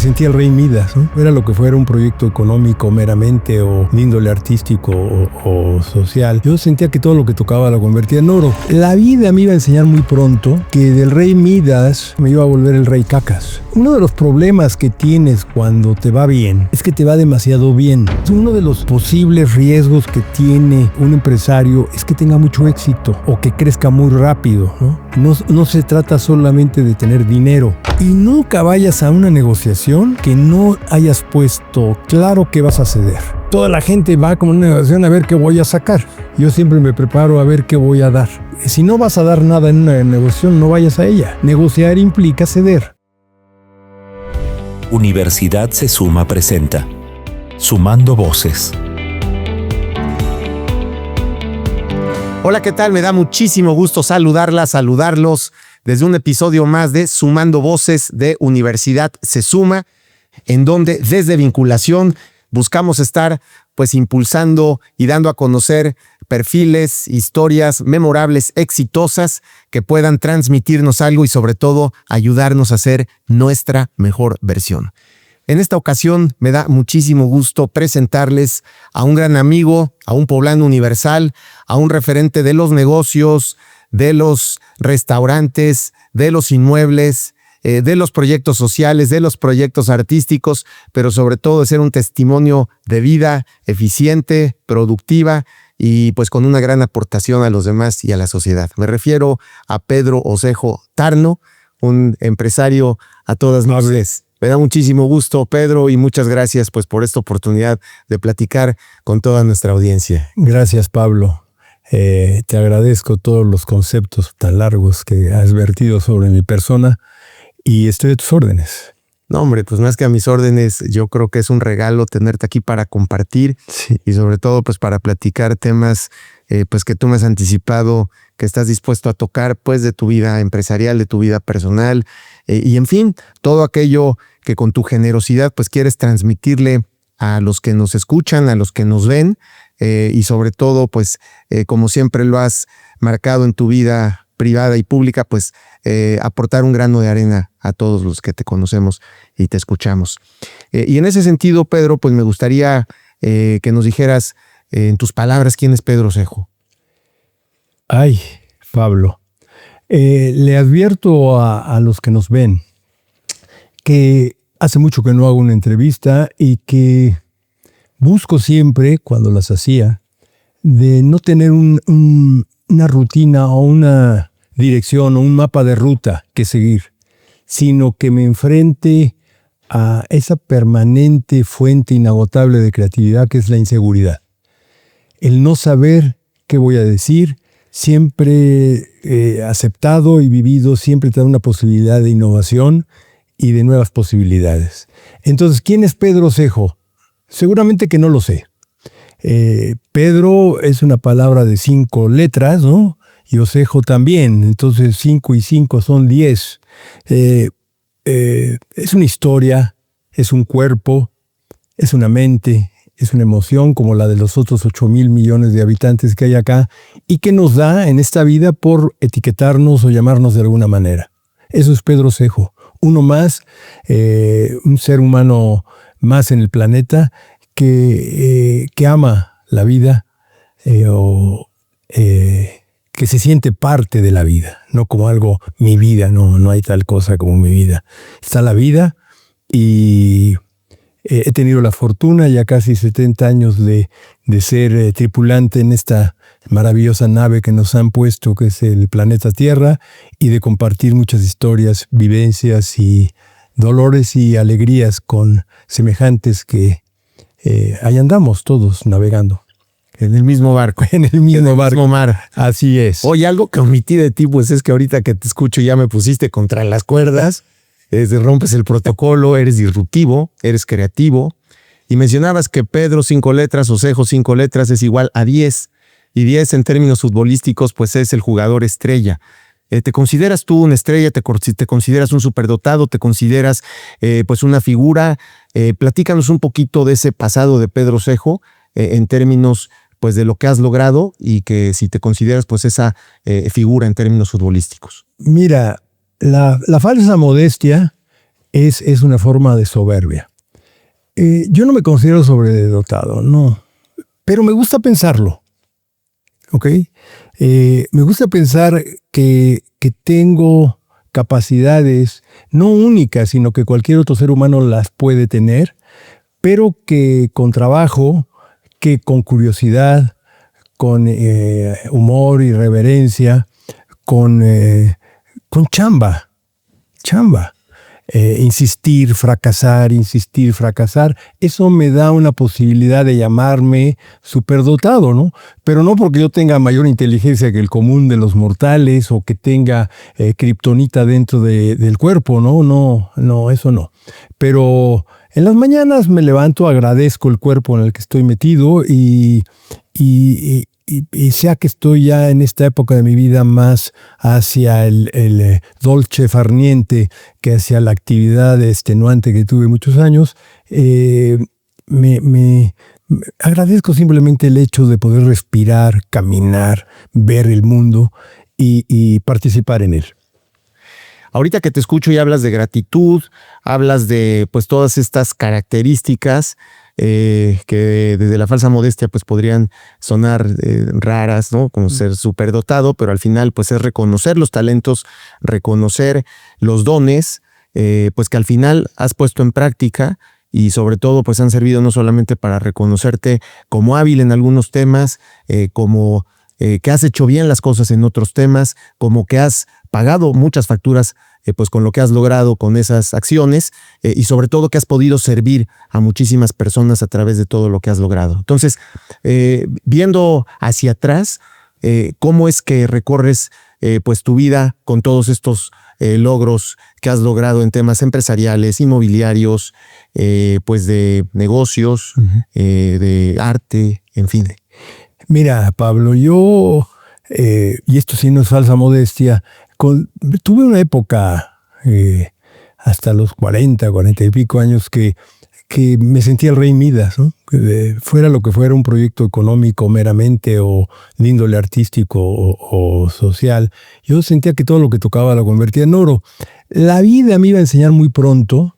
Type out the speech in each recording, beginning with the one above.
sentía el rey Midas, ¿no? Era lo que fuera un proyecto económico meramente o de índole artístico o social. Yo sentía que todo lo que tocaba lo convertía en oro. La vida me iba a enseñar muy pronto que del rey Midas me iba a volver el rey Cacas. Uno de los problemas que tienes cuando te va bien es que te va demasiado bien. Uno de los posibles riesgos que tiene un empresario es que tenga mucho éxito o que crezca muy rápido, ¿no? No se trata solamente de tener dinero. Y nunca vayas a una negociación que no hayas puesto claro que vas a ceder. Toda la gente va como una negociación a ver qué voy a sacar. Yo siempre me preparo a ver qué voy a dar. Si no vas a dar nada en una negociación, no vayas a ella. Negociar implica ceder. Universidad Se Suma presenta Sumando Voces. Hola, ¿qué tal? Me da muchísimo gusto saludarlos desde un episodio más de Sumando Voces de Universidad Se Suma, en donde desde Vinculación buscamos estar impulsando y dando a conocer perfiles, historias memorables, exitosas, que puedan transmitirnos algo y sobre todo ayudarnos a ser nuestra mejor versión. En esta ocasión me da muchísimo gusto presentarles a un gran amigo, a un poblano universal, a un referente de los negocios, de los restaurantes, de los inmuebles, de los proyectos sociales, de los proyectos artísticos, pero sobre todo de ser un testimonio de vida eficiente, productiva y con una gran aportación a los demás y a la sociedad. Me refiero a Pedro Osejo Tarno, un empresario a todas luces. Me da muchísimo gusto, Pedro, y muchas gracias por esta oportunidad de platicar con toda nuestra audiencia. Gracias, Pablo. Te agradezco todos los conceptos tan largos que has vertido sobre mi persona y estoy a tus órdenes. No, hombre, más que a mis órdenes, yo creo que es un regalo tenerte aquí para compartir y sobre todo para platicar temas que tú me has anticipado, que estás dispuesto a tocar de tu vida empresarial, de tu vida personal y en fin, todo aquello que con tu generosidad quieres transmitirle a los que nos escuchan, a los que nos ven y sobre todo como siempre lo has marcado en tu vida privada y pública, aportar un grano de arena a todos los que te conocemos y te escuchamos. Y en ese sentido, Pedro, me gustaría que nos dijeras en tus palabras quién es Pedro Osejo. Ay, Pablo, le advierto a los que nos ven que hace mucho que no hago una entrevista y que busco siempre, cuando las hacía, de no tener una rutina o una dirección o un mapa de ruta que seguir, sino que me enfrente a esa permanente fuente inagotable de creatividad que es la inseguridad. El no saber qué voy a decir, siempre aceptado y vivido, siempre te da una posibilidad de innovación y de nuevas posibilidades. Entonces, ¿quién es Pedro Osejo? Seguramente que no lo sé. Pedro es una palabra de 5 letras, ¿no? Y Osejo también. Entonces 5 y 5 son 10. Es una historia, es un cuerpo, es una mente, es una emoción como la de los otros 8,000 millones de habitantes que hay acá y que nos da en esta vida por etiquetarnos o llamarnos de alguna manera. Eso es Pedro Osejo. Uno más, un ser humano más en el planeta que ama la vida que se siente parte de la vida, no como algo, mi vida, no hay tal cosa como mi vida. Está la vida y he tenido la fortuna, ya casi 70 años de ser tripulante en esta maravillosa nave que nos han puesto, que es el planeta Tierra, y de compartir muchas historias, vivencias y dolores y alegrías con semejantes que ahí andamos todos navegando. En el mismo barco. En el mismo mar. Así es. Oye, algo que omití de ti, es que ahorita que te escucho ya me pusiste contra las cuerdas, rompes el protocolo, eres disruptivo, eres creativo. Y mencionabas que Pedro 5 letras, Osejo 5 letras es igual a 10. Y 10 en términos futbolísticos, es el jugador estrella. ¿Te consideras tú una estrella? ¿Te consideras un superdotado? ¿Te consideras una figura? Platícanos un poquito de ese pasado de Pedro Osejo en términos de lo que has logrado y que si te consideras esa figura en términos futbolísticos. Mira, la falsa modestia es una forma de soberbia. Yo no me considero sobredotado, no, pero me gusta pensarlo, ¿ok? Me gusta pensar que tengo capacidades no únicas, sino que cualquier otro ser humano las puede tener, pero que con trabajo, que con curiosidad, con humor y reverencia, con chamba. Insistir, fracasar, eso me da una posibilidad de llamarme superdotado, ¿no? Pero no porque yo tenga mayor inteligencia que el común de los mortales o que tenga kriptonita dentro del cuerpo, no, eso no. Pero en las mañanas me levanto, agradezco el cuerpo en el que estoy metido y sea que estoy ya en esta época de mi vida más hacia el dolce farniente que hacia la actividad extenuante que tuve muchos años, me agradezco simplemente el hecho de poder respirar, caminar, ver el mundo y participar en él. Ahorita que te escucho y hablas de gratitud, hablas de pues todas estas características que desde la falsa modestia pues podrían sonar raras, ¿no? Como ser superdotado, pero al final pues es reconocer los talentos, reconocer los dones, pues que al final has puesto en práctica y sobre todo pues han servido no solamente para reconocerte como hábil en algunos temas, como que has hecho bien las cosas en otros temas, como que has pagado muchas facturas pues con lo que has logrado con esas acciones y sobre todo que has podido servir a muchísimas personas a través de todo lo que has logrado. Entonces, viendo hacia atrás, ¿cómo es que recorres pues tu vida con todos estos logros que has logrado en temas empresariales, inmobiliarios, pues de negocios, de arte, en fin? Mira, Pablo, yo, y esto sí no es falsa modestia, tuve una época hasta los 40 y pico años que me sentía el rey Midas, ¿no? Fuera lo que fuera un proyecto económico meramente o de índole artístico o social, yo sentía que todo lo que tocaba lo convertía en oro. La vida me iba a enseñar muy pronto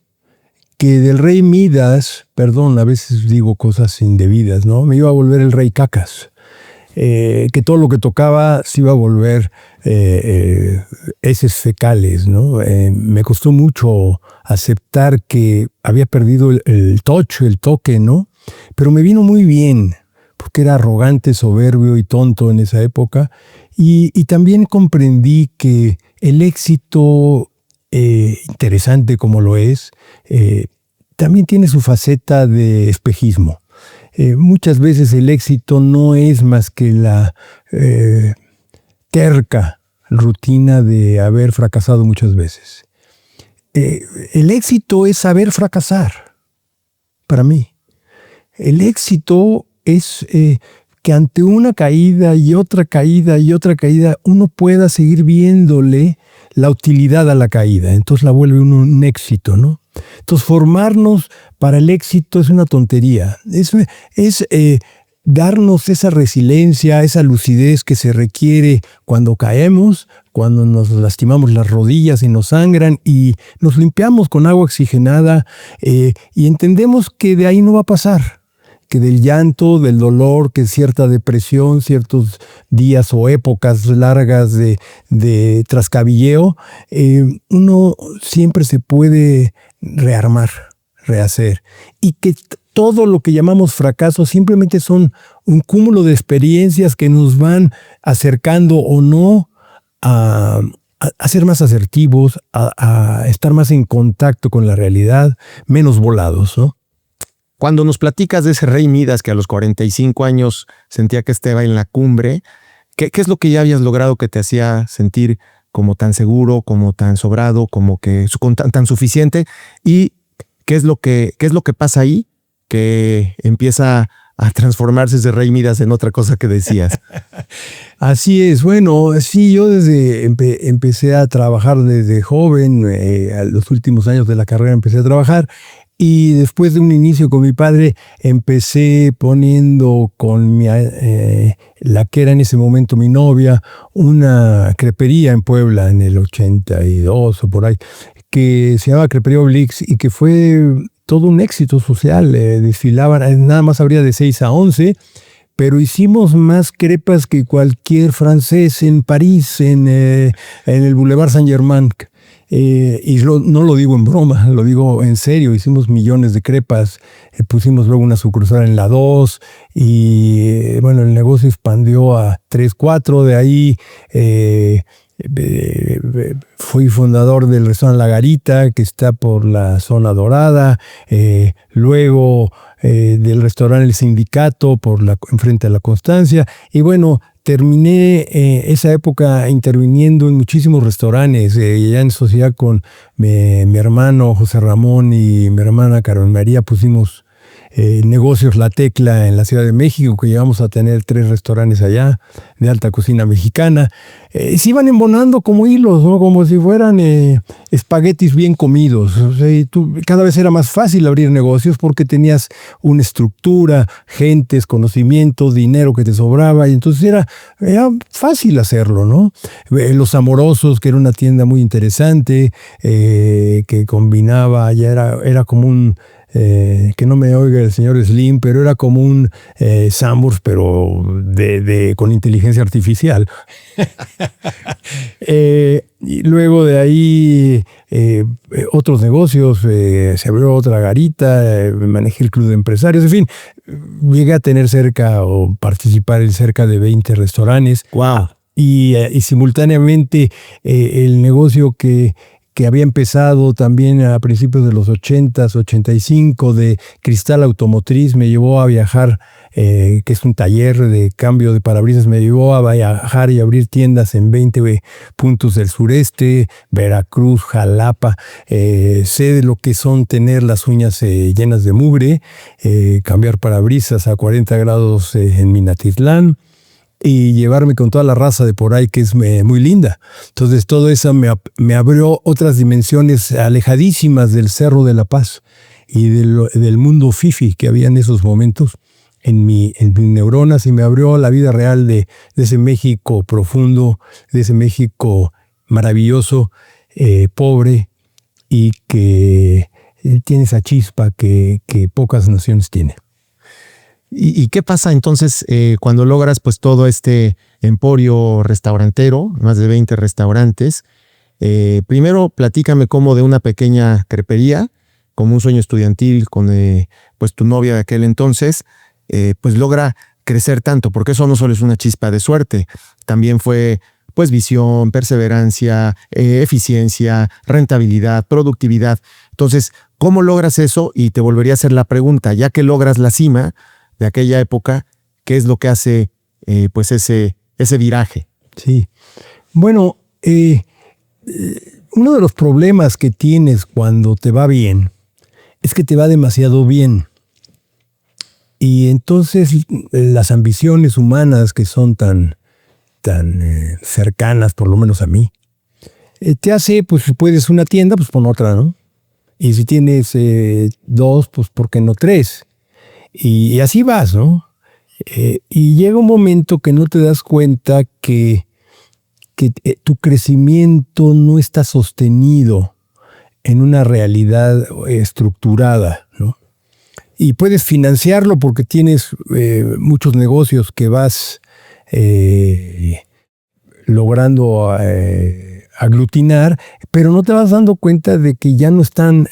que del rey Midas, perdón, a veces digo cosas indebidas, ¿no? Me iba a volver el rey Cacas. Que todo lo que tocaba se iba a volver heces fecales, ¿no? Me costó mucho aceptar que había perdido el toque, ¿no? Pero me vino muy bien, porque era arrogante, soberbio y tonto en esa época. Y también comprendí que el éxito, interesante como lo es, también tiene su faceta de espejismo. Muchas veces el éxito no es más que la terca rutina de haber fracasado muchas veces. El éxito es saber fracasar, para mí. El éxito es que ante una caída y otra caída y otra caída, uno pueda seguir viéndole la utilidad a la caída. Entonces la vuelve uno un éxito, ¿no? Entonces, formarnos para el éxito es una tontería. Es darnos esa resiliencia, esa lucidez que se requiere cuando caemos, cuando nos lastimamos las rodillas y nos sangran y nos limpiamos con agua oxigenada y entendemos que de ahí no va a pasar. Que del llanto, del dolor, que cierta depresión, ciertos días o épocas largas de trascabilleo, uno siempre se puede rearmar, rehacer. Y que todo lo que llamamos fracaso simplemente son un cúmulo de experiencias que nos van acercando o no a ser más asertivos, a estar más en contacto con la realidad, menos volados, ¿no? Cuando nos platicas de ese rey Midas que a los 45 años sentía que estaba en la cumbre, ¿qué es lo que ya habías logrado que te hacía sentir como tan seguro, como tan sobrado, como que tan suficiente? ¿Y qué es lo que pasa ahí que empieza a transformarse ese rey Midas en otra cosa que decías? Así es. Bueno, sí, yo empecé a trabajar desde joven, a los últimos años de la carrera empecé a trabajar. Y después de un inicio con mi padre, empecé poniendo con la que era en ese momento mi novia, una crepería en Puebla en el 82 o por ahí, que se llamaba Crepería Oblix y que fue todo un éxito social. Desfilaban, nada más habría de 6 a 11, pero hicimos más crepas que cualquier francés en París, en el Boulevard Saint-Germain. Y no lo digo en broma, lo digo en serio. Hicimos millones de crepas, pusimos luego una sucursal en la 2 y bueno, el negocio expandió a 3, 4. De ahí fui fundador del restaurante La Garita, que está por la zona dorada. Luego del restaurante El Sindicato, enfrente a la Constancia. Y bueno, terminé esa época interviniendo en muchísimos restaurantes, ya en sociedad con mi hermano José Ramón y mi hermana Carmen María. Pusimos Negocios La Tecla en la Ciudad de México, que llegamos a tener 3 restaurantes allá de alta cocina mexicana. Se iban embonando como hilos, ¿no? Como si fueran espaguetis bien comidos. O sea, cada vez era más fácil abrir negocios porque tenías una estructura, gentes, conocimiento, dinero que te sobraba, y entonces era fácil hacerlo, ¿no? Los Amorosos, que era una tienda muy interesante, que combinaba, ya era como un... que no me oiga el señor Slim, pero era como un Sanborns, pero con inteligencia artificial. Y luego de ahí otros negocios, se abrió otra garita, manejé el club de empresarios, en fin, llegué a tener cerca o participar en cerca de 20 restaurantes. ¡Wow! Y simultáneamente el negocio que había empezado también a principios de los 80s, 85, de Cristal Automotriz, me llevó a viajar, que es un taller de cambio de parabrisas, me llevó a viajar y abrir tiendas en 20 puntos del sureste, Veracruz, Jalapa. Sé de lo que son tener las uñas llenas de mugre, cambiar parabrisas a 40 grados en Minatitlán, y llevarme con toda la raza de por ahí, que es muy linda. Entonces todo eso me abrió otras dimensiones alejadísimas del Cerro de la Paz y del mundo fifi que había en esos momentos en mis neuronas, y me abrió la vida real de ese México profundo, de ese México maravilloso, pobre, y que tiene esa chispa que pocas naciones tienen. ¿Y qué pasa entonces cuando logras pues todo este emporio restaurantero, más de 20 restaurantes? Primero platícame cómo de una pequeña crepería, como un sueño estudiantil con pues tu novia de aquel entonces, pues logra crecer tanto, porque eso no solo es una chispa de suerte, también fue pues visión, perseverancia, eficiencia, rentabilidad, productividad. Entonces, ¿cómo logras eso? Y te volvería a hacer la pregunta, ya que logras la cima de aquella época, ¿qué es lo que hace pues ese viraje? Sí. Bueno, uno de los problemas que tienes cuando te va bien es que te va demasiado bien. Y entonces las ambiciones humanas, que son tan cercanas, por lo menos a mí, te hace, pues si puedes una tienda, pues pon otra, ¿no? Y si tienes 2, pues ¿por qué no 3? Y así vas, ¿no? Y llega un momento que no te das cuenta que tu crecimiento no está sostenido en una realidad estructurada, ¿no? Y puedes financiarlo porque tienes muchos negocios que vas logrando aglutinar, pero no te vas dando cuenta de que ya no están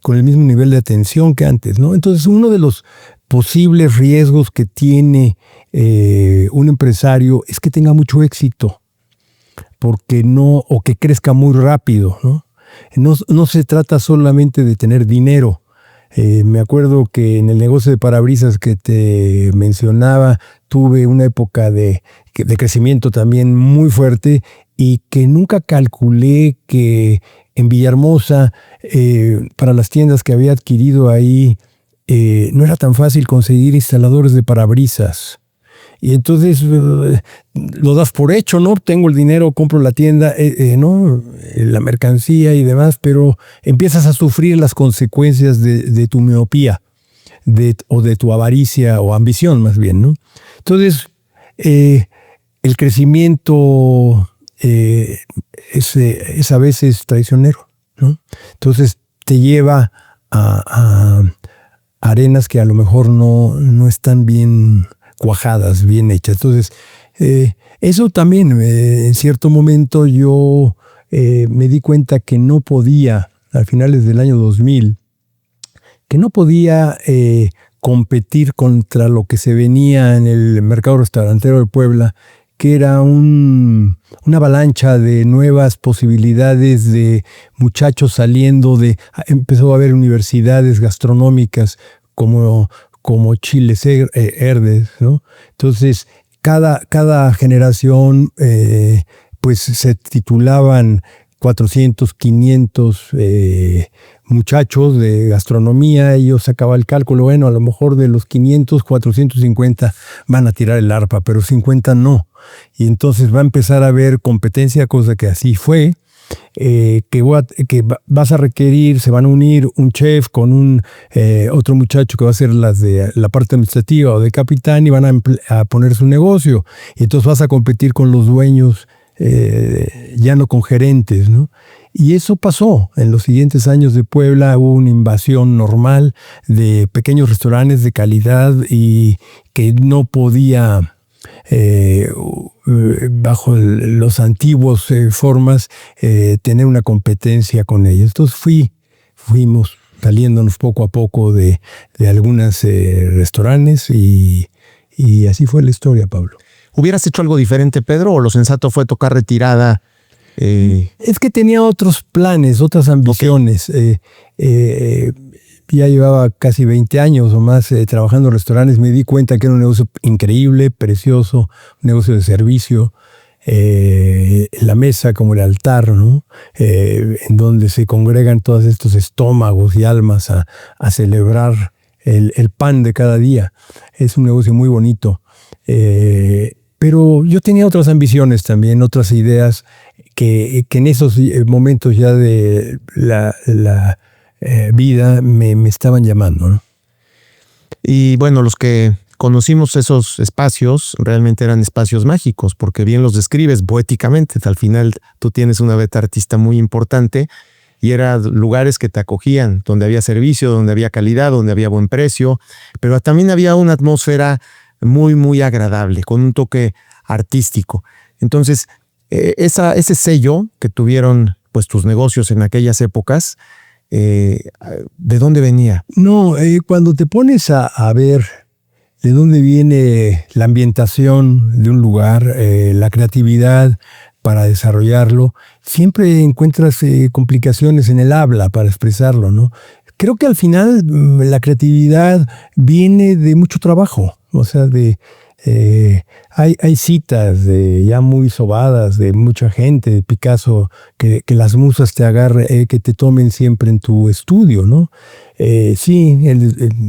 con el mismo nivel de atención que antes, ¿no? Entonces, uno de los posibles riesgos que tiene un empresario es que tenga mucho éxito, o que crezca muy rápido, ¿no? No se trata solamente de tener dinero. Me acuerdo que en el negocio de parabrisas que te mencionaba, tuve una época de crecimiento también muy fuerte, y que nunca calculé que en Villahermosa, para las tiendas que había adquirido ahí, no era tan fácil conseguir instaladores de parabrisas. Y entonces lo das por hecho, ¿no? Tengo el dinero, compro la tienda, ¿no? La mercancía y demás, pero empiezas a sufrir las consecuencias de tu miopía, o de tu avaricia o ambición más bien, ¿no? Entonces, el crecimiento es a veces traicionero. ¿no? Entonces te lleva a arenas que a lo mejor no están bien cuajadas, bien hechas. Entonces, eso también, en cierto momento yo me di cuenta que no podía, a finales del año 2000, que no podía competir contra lo que se venía en el mercado restaurantero de Puebla, que era una avalancha de nuevas posibilidades de muchachos saliendo empezó a haber universidades gastronómicas como Chiles Herdes, ¿no? Entonces, cada generación, pues se titulaban 400, 500 muchachos de gastronomía, y yo sacaba el cálculo, bueno, a lo mejor de los 500, 450 van a tirar el arpa, pero 50 no. Y entonces va a empezar a haber competencia, cosa que así fue, que vas a requerir, se van a unir un chef con otro muchacho que va a hacer la parte administrativa o de capitán, y van a poner su negocio. Y entonces vas a competir con los dueños, ya no con gerentes, ¿no? Y eso pasó. En los siguientes años de Puebla hubo una invasión normal de pequeños restaurantes de calidad y que no podía, bajo los antiguos formas, tener una competencia con ellos. Entonces fuimos saliéndonos poco a poco de algunos restaurantes y así fue la historia, Pablo. ¿Hubieras hecho algo diferente, Pedro, o lo sensato fue tocar retirada? Es que tenía otros planes, otras ambiciones. Okay. Ya llevaba casi 20 años o más trabajando en restaurantes. Me di cuenta que era un negocio increíble, precioso, un negocio de servicio. La mesa como el altar, ¿no? En donde se congregan todos estos estómagos y almas a celebrar el pan de cada día. Es un negocio muy bonito. Pero yo tenía otras ambiciones también, otras ideas que en esos momentos ya de la vida me estaban llamando, ¿no? Y bueno, los que conocimos esos espacios realmente eran espacios mágicos, porque bien los describes poéticamente. Al final tú tienes una beta artista muy importante y eran lugares que te acogían, donde había servicio, donde había calidad, donde había buen precio, pero también había una atmósfera muy, muy agradable, con un toque artístico. Entonces, ese sello que tuvieron pues tus negocios en aquellas épocas, ¿de dónde venía? No, cuando te pones a ver de dónde viene la ambientación de un lugar, la creatividad para desarrollarlo, siempre encuentras complicaciones en el habla para expresarlo, ¿no? Creo que al final la viene de mucho trabajo, o sea, hay citas ya muy sobadas de mucha gente, de Picasso, que las musas te agarren, que te tomen siempre en tu estudio, ¿no? Sí,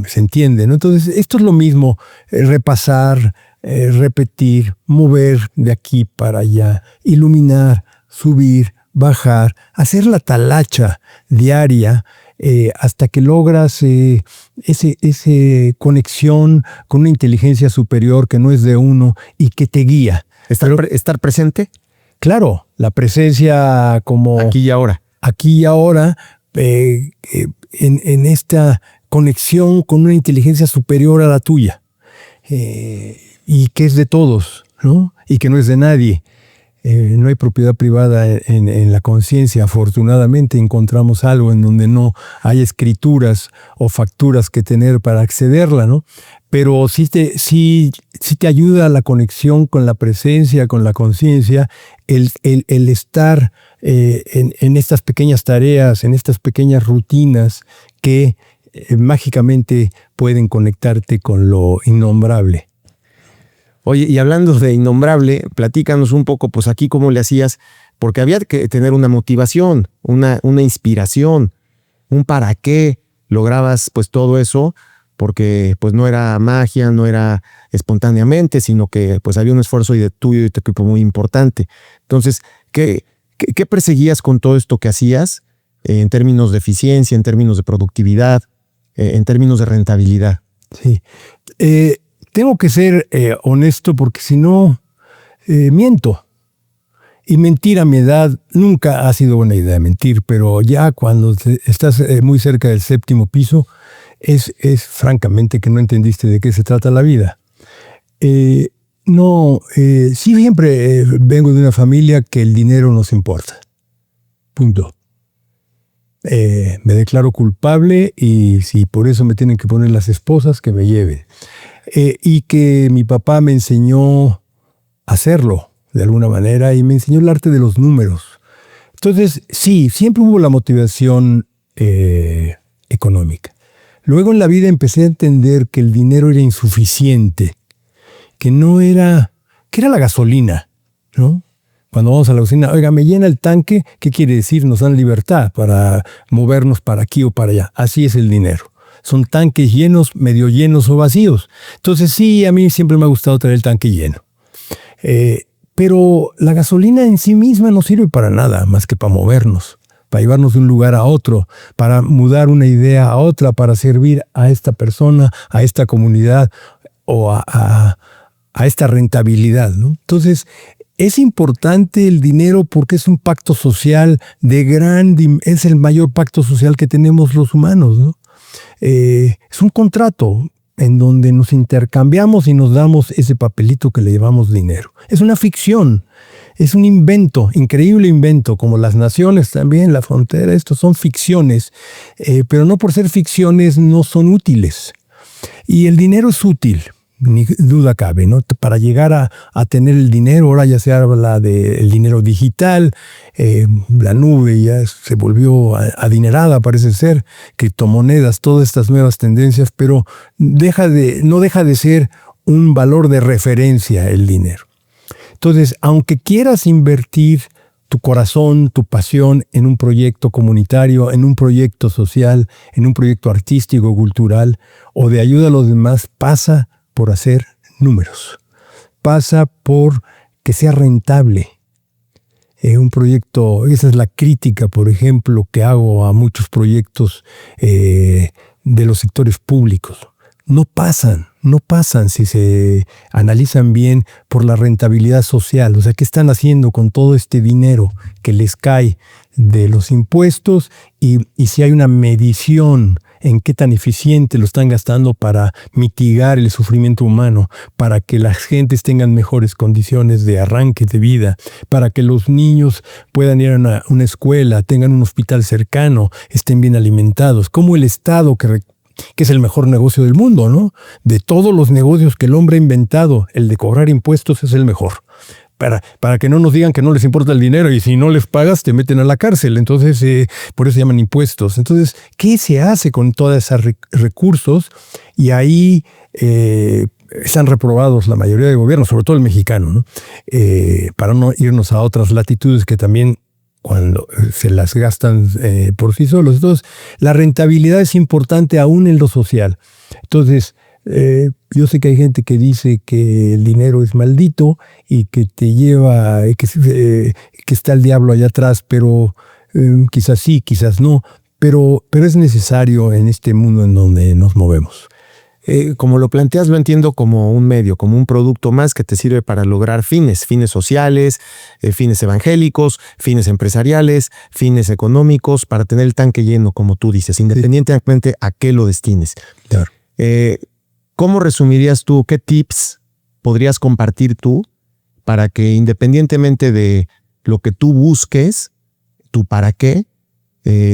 se entiende, ¿no? Entonces, esto es lo mismo, repasar, repetir, mover de aquí para allá, iluminar, subir, bajar, hacer la talacha diaria, hasta que logras esa conexión con una inteligencia superior que no es de uno y que te guía. ¿Estar presente? Claro, la presencia como... Aquí y ahora. Aquí y ahora, en esta conexión con una inteligencia superior a la tuya, y que es de todos, ¿no? Y que no es de nadie. No hay propiedad privada en la conciencia. Afortunadamente encontramos algo en donde no hay escrituras o facturas que tener para accederla, ¿no? Pero sí te ayuda a la conexión con la presencia, con la conciencia, el estar en estas pequeñas tareas, en estas pequeñas rutinas que mágicamente pueden conectarte con lo innombrable. Oye, y hablando de innombrable, platícanos un poco, pues aquí cómo le hacías, porque había que tener una motivación, una inspiración, un para qué lograbas pues todo eso, porque pues no era magia, no era espontáneamente, sino que pues había un esfuerzo tuyo y tu equipo muy importante. Entonces, ¿qué perseguías con todo esto que hacías en términos de eficiencia, en términos de productividad, en términos de rentabilidad? Sí. Tengo que ser honesto porque si no, miento. Y mentir a mi edad nunca ha sido buena idea, mentir, pero ya cuando estás muy cerca del 7º piso, es francamente que no entendiste de qué se trata la vida. Sí, siempre vengo de una familia que el dinero nos importa. Punto. Me declaro culpable y si por eso me tienen que poner las esposas, que me lleven. Y que mi papá me enseñó a hacerlo de alguna manera y me enseñó el arte de los números. Entonces, sí, siempre hubo la motivación económica. Luego en la vida empecé a entender que el dinero era insuficiente, que era la gasolina, ¿no? Cuando vamos a la cocina, oiga, me llena el tanque, ¿qué quiere decir? Nos dan libertad para movernos para aquí o para allá. Así es el dinero. Son tanques llenos, medio llenos o vacíos. Entonces sí, a mí siempre me ha gustado tener el tanque lleno. Pero la gasolina en sí misma no sirve para nada más que para movernos, para llevarnos de un lugar a otro, para mudar una idea a otra, para servir a esta persona, a esta comunidad o a esta rentabilidad, ¿no? Entonces, es importante el dinero porque es un pacto social es el mayor pacto social que tenemos los humanos, ¿no? Es un contrato en donde nos intercambiamos y nos damos ese papelito que le llamamos dinero. Es una ficción, es un invento, increíble invento, como las naciones también, la frontera, estos son ficciones, pero no por ser ficciones no son útiles. Y el dinero es útil. Ni duda cabe, ¿no? Para llegar a tener el dinero, ahora ya se habla del dinero digital, la nube ya se volvió adinerada, parece ser, criptomonedas, todas estas nuevas tendencias, pero no deja de ser un valor de referencia el dinero. Entonces, aunque quieras invertir tu corazón, tu pasión en un proyecto comunitario, en un proyecto social, en un proyecto artístico, cultural, o de ayuda a los demás, pasa por hacer números. Pasa por que sea rentable. Un proyecto, esa es la crítica, por ejemplo, que hago a muchos proyectos de los sectores públicos. No pasan si se analizan bien por la rentabilidad social. O sea, ¿qué están haciendo con todo este dinero que les cae de los impuestos? Y si hay una medición en qué tan eficiente lo están gastando para mitigar el sufrimiento humano, para que las gentes tengan mejores condiciones de arranque de vida, para que los niños puedan ir a una escuela, tengan un hospital cercano, estén bien alimentados, como el Estado que es el mejor negocio del mundo, ¿no? De todos los negocios que el hombre ha inventado, el de cobrar impuestos es el mejor. Para que no nos digan que no les importa el dinero y si no les pagas te meten a la cárcel. Entonces, por eso se llaman impuestos. Entonces, ¿qué se hace con todos esos recursos? Y ahí están reprobados la mayoría de gobiernos, sobre todo el mexicano, ¿no? Para no irnos a otras latitudes que también cuando se las gastan por sí solos. Entonces, la rentabilidad es importante aún en lo social. Entonces, yo sé que hay gente que dice que el dinero es maldito y que te lleva, que está el diablo allá atrás, pero quizás sí, quizás no, pero es necesario en este mundo en donde nos movemos. Como lo planteas, lo entiendo como un medio, como un producto más que te sirve para lograr fines sociales, fines evangélicos, fines empresariales, fines económicos, para tener el tanque lleno, como tú dices, independientemente a qué lo destines. Claro. ¿Cómo resumirías tú, qué tips podrías compartir tú para que independientemente de lo que tú busques, tu para qué,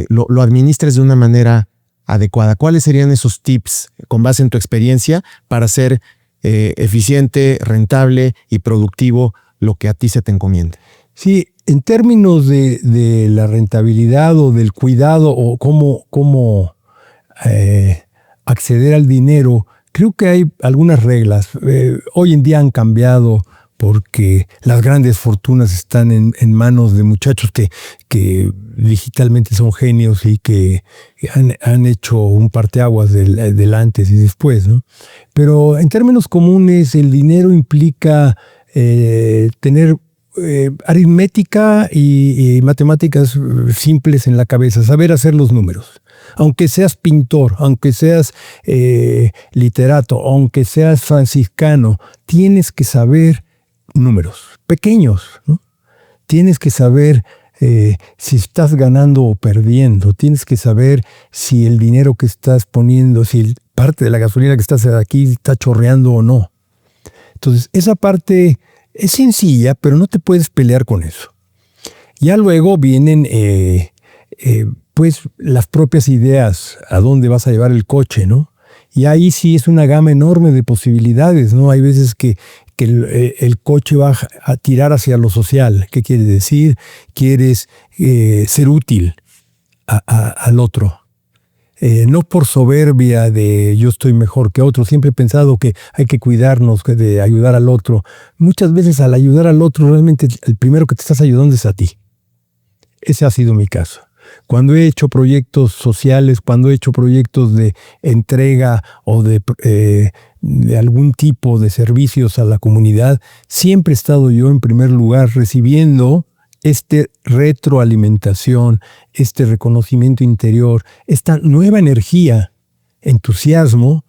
lo administres de una manera adecuada? ¿Cuáles serían esos tips con base en tu experiencia para ser eficiente, rentable y productivo lo que a ti se te encomiende? Sí, en términos de la rentabilidad o del cuidado o cómo acceder al dinero, creo que hay algunas reglas. Hoy en día han cambiado porque las grandes fortunas están en manos de muchachos que digitalmente son genios y que han hecho un parteaguas del antes y después, ¿no? Pero en términos comunes, el dinero implica tener aritmética y matemáticas simples en la cabeza, saber hacer los números. Aunque seas pintor, aunque seas literato, aunque seas franciscano, tienes que saber números pequeños, ¿no? Tienes que saber si estás ganando o perdiendo. Tienes que saber si el dinero que estás poniendo, si parte de la gasolina que estás aquí está chorreando o no. Entonces, esa parte es sencilla, pero no te puedes pelear con eso. Ya luego vienen pues las propias ideas, a dónde vas a llevar el coche, ¿no? Y ahí sí es una gama enorme de posibilidades, ¿no? Hay veces que el coche va a tirar hacia lo social. ¿Qué quiere decir? Quieres ser útil al otro. No por soberbia de yo estoy mejor que otro. Siempre he pensado que hay que cuidarnos de ayudar al otro. Muchas veces al ayudar al otro, realmente el primero que te estás ayudando es a ti. Ese ha sido mi caso. Cuando he hecho proyectos sociales, cuando he hecho proyectos de entrega o de algún tipo de servicios a la comunidad, siempre he estado yo en primer lugar recibiendo retroalimentación, reconocimiento interior, esta nueva energía, entusiasmo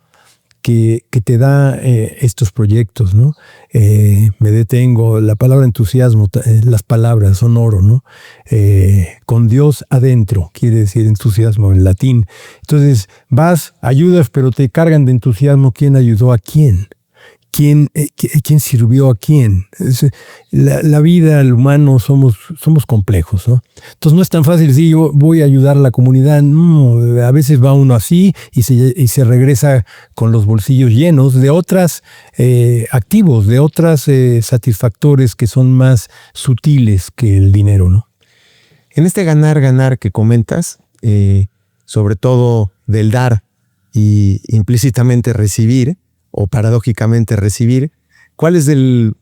que te da estos proyectos, ¿no? Me detengo, la palabra entusiasmo, las palabras son oro, ¿no? Con Dios adentro, quiere decir entusiasmo en latín. Entonces vas, ayudas, pero te cargan de entusiasmo. ¿Quién ayudó a quién? ¿Quién sirvió a quién? La vida, el humano, somos complejos, ¿no? Entonces no es tan fácil decir yo voy a ayudar a la comunidad. No, a veces va uno así y se regresa con los bolsillos llenos de otros activos, de otros satisfactores que son más sutiles que el dinero, ¿no? En este ganar que comentas, sobre todo del dar y implícitamente recibir, o paradójicamente recibir, ¿cuál es el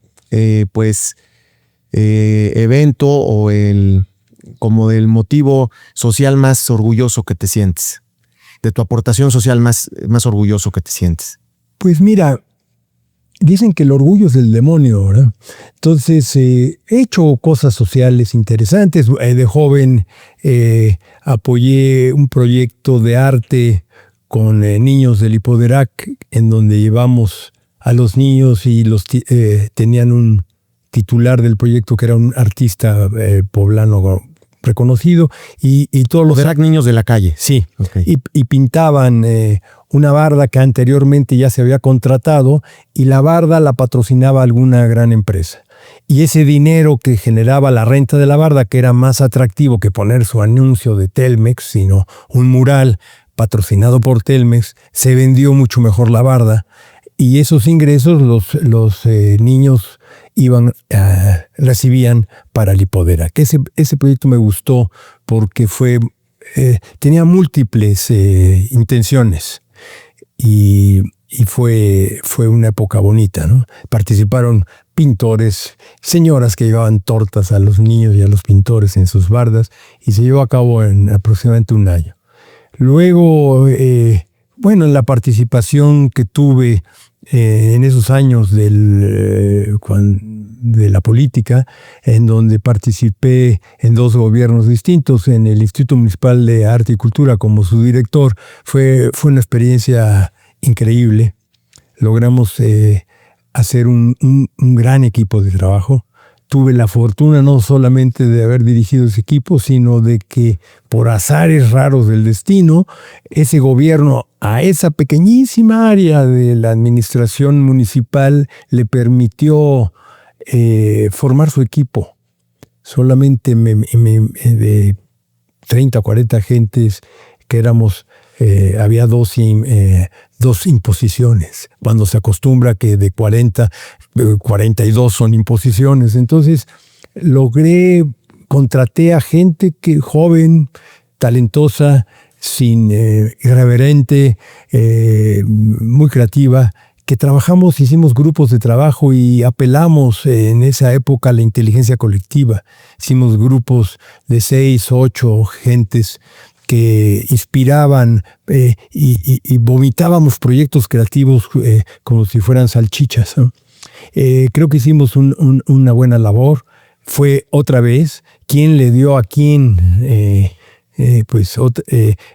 evento o el motivo social más orgulloso que te sientes? De tu aportación social más orgulloso que te sientes. Pues mira, dicen que el orgullo es del demonio, ¿verdad? Entonces, he hecho cosas sociales interesantes. De joven apoyé un proyecto de arte con niños del Hipoderac, en donde llevamos a los niños y tenían un titular del proyecto que era un artista poblano reconocido, y todos los... Hipoderac, niños de la calle. Sí, okay. y pintaban una barda que anteriormente ya se había contratado, y la barda la patrocinaba alguna gran empresa. Y ese dinero que generaba la renta de la barda, que era más atractivo que poner su anuncio de Telmex, sino un mural patrocinado por Telmex, se vendió mucho mejor la barda, y esos ingresos los niños recibían para el Hipoderac. Ese proyecto me gustó porque tenía múltiples intenciones, y fue una época bonita, ¿no? Participaron pintores, señoras que llevaban tortas a los niños y a los pintores en sus bardas, y se llevó a cabo en aproximadamente un año. Luego, en la participación que tuve en esos años de la política, en donde participé en 2 gobiernos distintos, en el Instituto Municipal de Arte y Cultura como su director, fue una experiencia increíble. Logramos hacer un gran equipo de trabajo. Tuve la fortuna no solamente de haber dirigido ese equipo, sino de que por azares raros del destino, ese gobierno a esa pequeñísima área de la administración municipal le permitió formar su equipo. Solamente de 30 o 40 gentes que éramos, había 2 imposiciones, cuando se acostumbra que de 40, 42 son imposiciones. Entonces contraté a gente joven, talentosa, irreverente, muy creativa, que hicimos grupos de trabajo y apelamos en esa época a la inteligencia colectiva. Hicimos grupos de 6, 8 gentes que inspiraban y vomitábamos proyectos creativos como si fueran salchichas, ¿no? Creo que hicimos una buena labor. Fue otra vez quién le dio a quién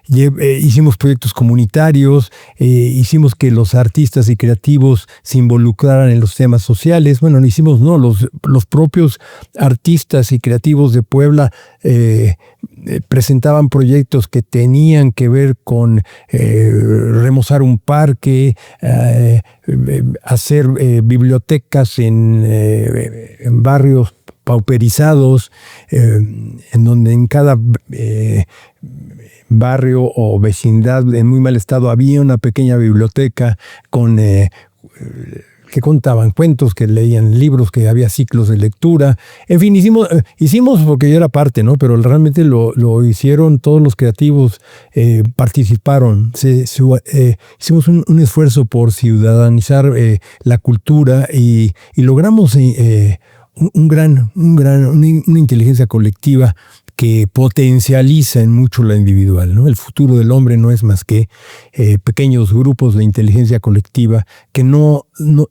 Hicimos proyectos comunitarios, hicimos que los artistas y creativos se involucraran en los temas sociales. Bueno, los propios artistas y creativos de Puebla presentaban proyectos que tenían que ver con remozar un parque, hacer bibliotecas en barrios pauperizados, en donde en cada barrio o vecindad en muy mal estado había una pequeña biblioteca que contaban cuentos, que leían libros, que había ciclos de lectura. En fin, hicimos porque yo era parte, ¿no? Pero realmente lo hicieron todos los creativos, participaron. Hicimos un esfuerzo por ciudadanizar la cultura y logramos una inteligencia colectiva que potencializa en mucho la individual, ¿no? El futuro del hombre no es más que pequeños grupos de inteligencia colectiva que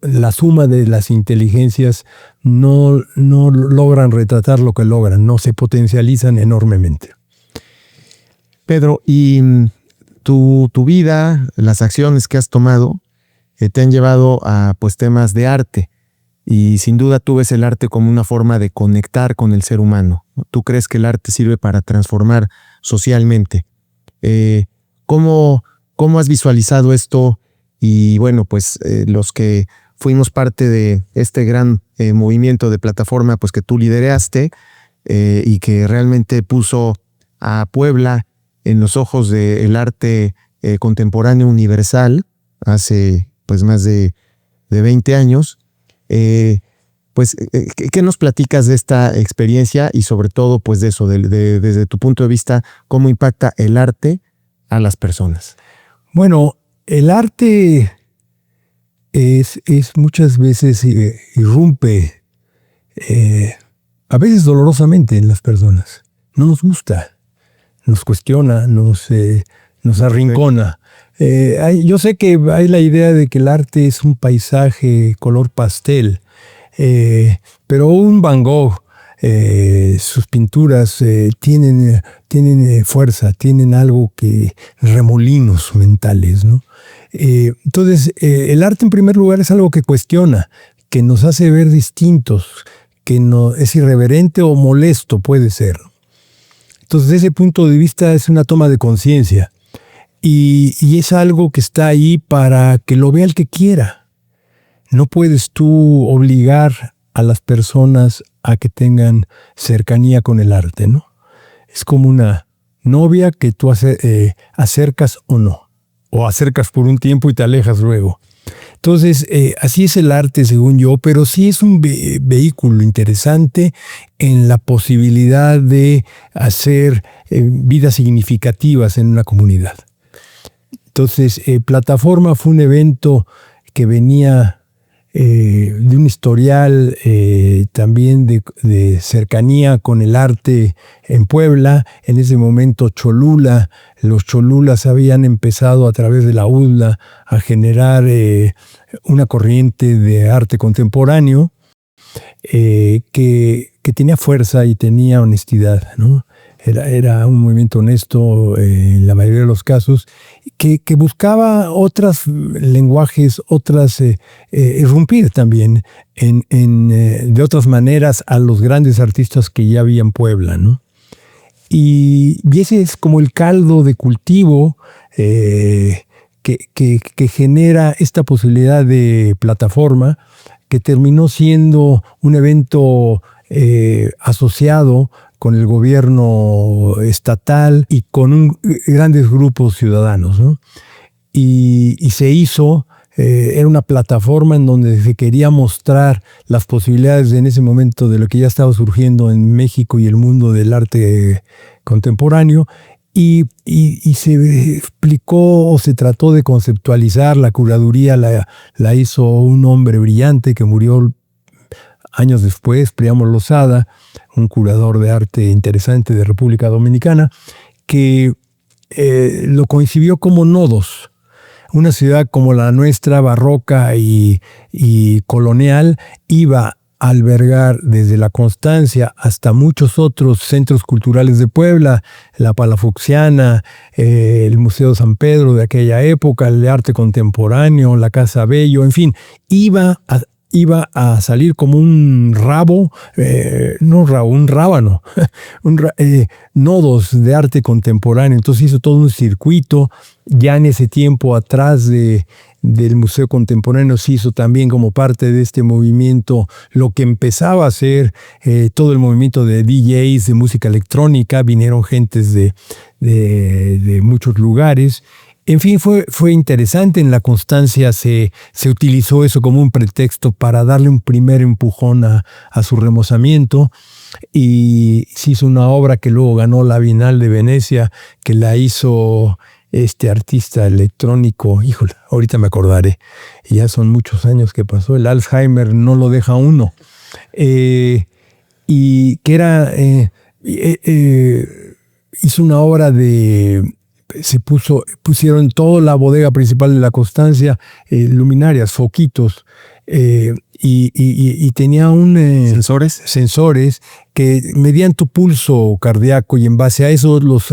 la suma de las inteligencias no logran retratar lo que logran, no se potencializan enormemente. Pedro, y tu vida, las acciones que has tomado, te han llevado a temas de arte. Y sin duda tú ves el arte como una forma de conectar con el ser humano. ¿Tú crees que el arte sirve para transformar socialmente? ¿Cómo has visualizado esto? Y bueno, los que fuimos parte de este gran movimiento de plataforma que tú lideraste y que realmente puso a Puebla en los ojos del arte contemporáneo universal hace más de 20 años. ¿Qué nos platicas de esta experiencia y sobre todo de eso, desde tu punto de vista, cómo impacta el arte a las personas? Bueno, el arte es muchas veces irrumpe, a veces dolorosamente en las personas. No nos gusta, nos cuestiona, nos arrincona. Yo sé que hay la idea de que el arte es un paisaje color pastel, pero un Van Gogh, sus pinturas tienen fuerza, tienen algo remolinos mentales, ¿no? Entonces, el arte en primer lugar es algo que cuestiona, que nos hace ver distintos, que es irreverente o molesto, puede ser. Entonces, desde ese punto de vista es una toma de conciencia. Y es algo que está ahí para que lo vea el que quiera. No puedes tú obligar a las personas a que tengan cercanía con el arte, ¿no? Es como una novia que tú acercas o no. O acercas por un tiempo y te alejas luego. Entonces, así es el arte, según yo, pero sí es un vehículo interesante en la posibilidad de hacer vidas significativas en una comunidad. Entonces, Plataforma fue un evento que venía de un historial también de cercanía con el arte en Puebla. En ese momento los cholulas habían empezado a través de la UDLA a generar una corriente de arte contemporáneo que tenía fuerza y tenía honestidad, ¿no? Era un movimiento honesto en la mayoría de los casos, que buscaba otros lenguajes, irrumpir también de otras maneras a los grandes artistas que ya había en Puebla, ¿no? Y ese es como el caldo de cultivo que genera esta posibilidad de Plataforma, que terminó siendo un evento asociado con el gobierno estatal y con grandes grupos ciudadanos, ¿no? Y se hizo, era una plataforma en donde se quería mostrar las posibilidades en ese momento de lo que ya estaba surgiendo en México y el mundo del arte contemporáneo, y se explicó o se trató de conceptualizar. La curaduría la hizo un hombre brillante que murió años después, Priamo Lozada, un curador de arte interesante de República Dominicana, que lo concibió como nodos. Una ciudad como la nuestra, barroca y colonial, iba albergar desde La Constancia hasta muchos otros centros culturales de Puebla, la Palafoxiana, el Museo San Pedro de aquella época, el de arte contemporáneo, la Casa Bello, en fin, iba a salir como un rabo, un rábano, nodos de arte contemporáneo. Entonces hizo todo un circuito. Ya en ese tiempo, atrás del Museo Contemporáneo, se hizo también como parte de este movimiento lo que empezaba a ser todo el movimiento de DJs, de música electrónica. Vinieron gentes de muchos lugares. En fin, fue interesante. En La Constancia se utilizó eso como un pretexto para darle un primer empujón a su remozamiento, y se hizo una obra que luego ganó la Bienal de Venecia, que la hizo este artista electrónico. Híjole, ahorita me acordaré. Ya son muchos años que pasó. El Alzheimer no lo deja uno. Y que era... hizo una obra pusieron toda la bodega principal de La Constancia, luminarias, foquitos, y tenía sensores que medían tu pulso cardíaco, y en base a eso los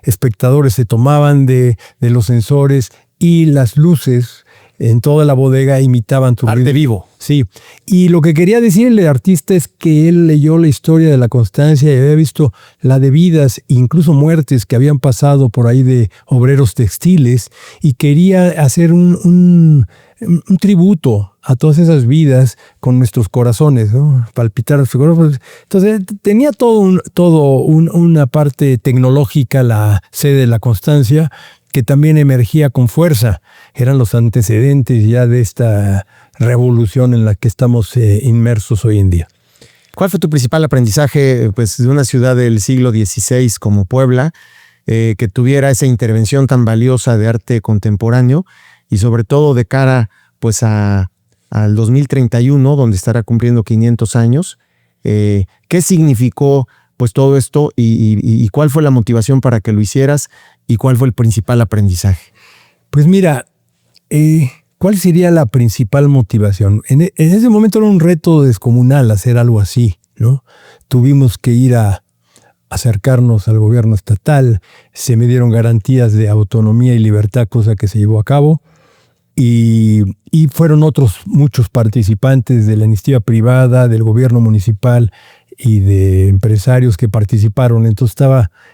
espectadores se tomaban de los sensores, y las luces en toda la bodega imitaban tu arte vivo. Sí, y lo que quería decir el artista es que él leyó la historia de La Constancia y había visto la de vidas, incluso muertes que habían pasado por ahí de obreros textiles, y quería hacer un tributo a todas esas vidas con nuestros corazones, ¿no? Palpitar los corazones. Entonces tenía una parte tecnológica la sede de La Constancia, que también emergía con fuerza. Eran los antecedentes ya de esta revolución en la que estamos inmersos hoy en día. ¿Cuál fue tu principal aprendizaje, pues, de una ciudad del siglo XVI como Puebla, que tuviera esa intervención tan valiosa de arte contemporáneo, y sobre todo de cara, pues, al 2031, donde estará cumpliendo 500 años? ¿Qué significó, pues, todo esto, y cuál fue la motivación para que lo hicieras, y cuál fue el principal aprendizaje? Pues mira, ¿cuál sería la principal motivación? En ese momento era un reto descomunal hacer algo así, ¿no? Tuvimos que ir a acercarnos al gobierno estatal, se me dieron garantías de autonomía y libertad, cosa que se llevó a cabo, y fueron otros muchos participantes de la iniciativa privada, del gobierno municipal y de empresarios que participaron. Entonces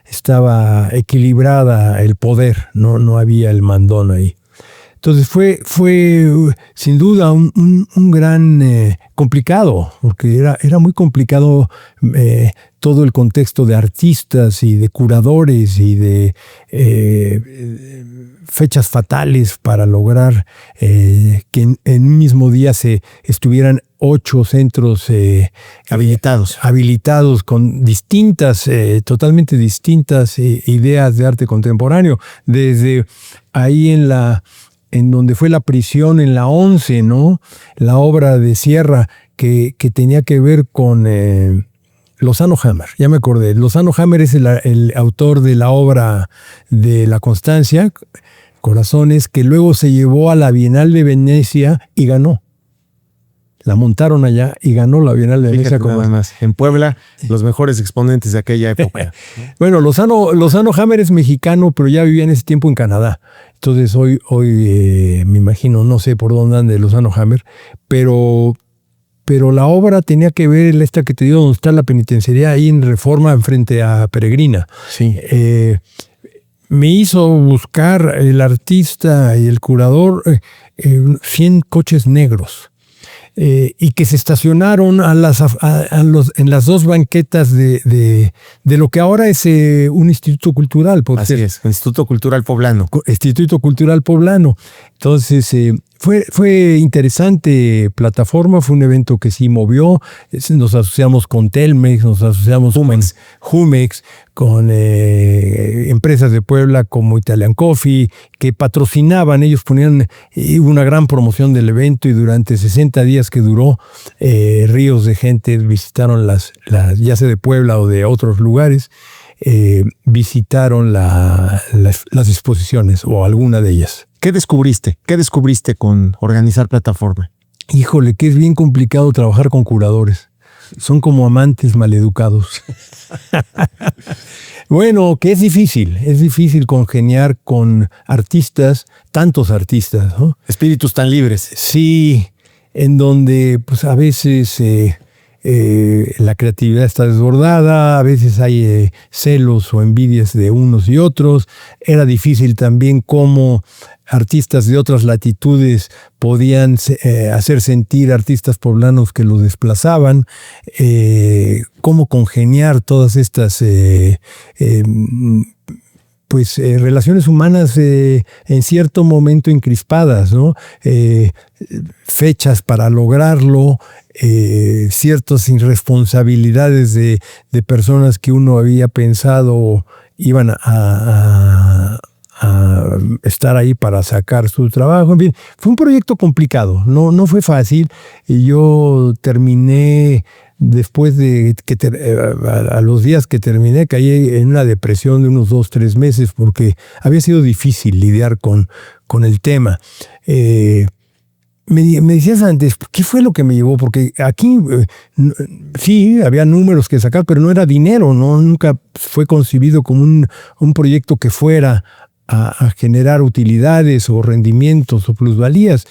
estaba equilibrada el poder, no había el mandón ahí. Entonces fue sin duda un gran complicado, porque era muy complicado todo el contexto de artistas y de curadores y de fechas fatales para lograr que en un mismo día se estuvieran 8 centros habilitados con totalmente distintas ideas de arte contemporáneo. Desde ahí en donde fue la prisión en la 11, ¿no? La obra de Sierra que tenía que ver con Lozano Hammer. Ya me acordé. Lozano Hammer es el autor de la obra de La Constancia, Corazones, que luego se llevó a la Bienal de Venecia y ganó. La montaron allá y ganó la Bienal de Venecia. Nada más. En Puebla, los mejores exponentes de aquella época. Bueno, Lozano Hammer es mexicano, pero ya vivía en ese tiempo en Canadá. Entonces hoy me imagino, no sé por dónde anda Lozano Hammer, pero la obra tenía que ver, esta que te digo, donde está la penitenciaría, ahí en Reforma, frente a Peregrina. Sí. Me hizo buscar el artista y el curador 100 coches negros. Y que se estacionaron en las dos banquetas de lo que ahora es un instituto cultural. Así es, Instituto Cultural Poblano. Instituto Cultural Poblano. Entonces, fue interesante plataforma, fue un evento que sí movió. Nos asociamos con Telmex, nos asociamos con Jumex, con empresas de Puebla como Italian Coffee, que patrocinaban. Ellos ponían una gran promoción del evento, y durante 60 días que duró, ríos de gente visitaron ya sea de Puebla o de otros lugares, visitaron las exposiciones o alguna de ellas. ¿Qué descubriste con organizar plataforma? híjole, que es bien complicado trabajar con curadores. Son como amantes maleducados. Bueno, que es difícil congeniar con artistas, tantos artistas, ¿no? Espíritus tan libres. Sí, en donde pues a veces la creatividad está desbordada, a veces hay celos o envidias de unos y otros. Era difícil también cómo artistas de otras latitudes podían hacer sentir artistas poblanos que los desplazaban, cómo congeniar todas estas relaciones humanas en cierto momento encrispadas, ¿no? Fechas para lograrlo, ciertas irresponsabilidades de personas que uno había pensado iban a estar ahí para sacar su trabajo. En fin, fue un proyecto complicado, no fue fácil. Y yo terminé, después de que a los días que terminé, caí en una depresión de unos 2-3 meses porque había sido difícil lidiar con el tema. Me decías antes, ¿qué fue lo que me llevó? Porque aquí sí, había números que sacar, pero no era dinero, ¿no? Nunca fue concebido como un proyecto que fuera a generar utilidades o rendimientos o plusvalías.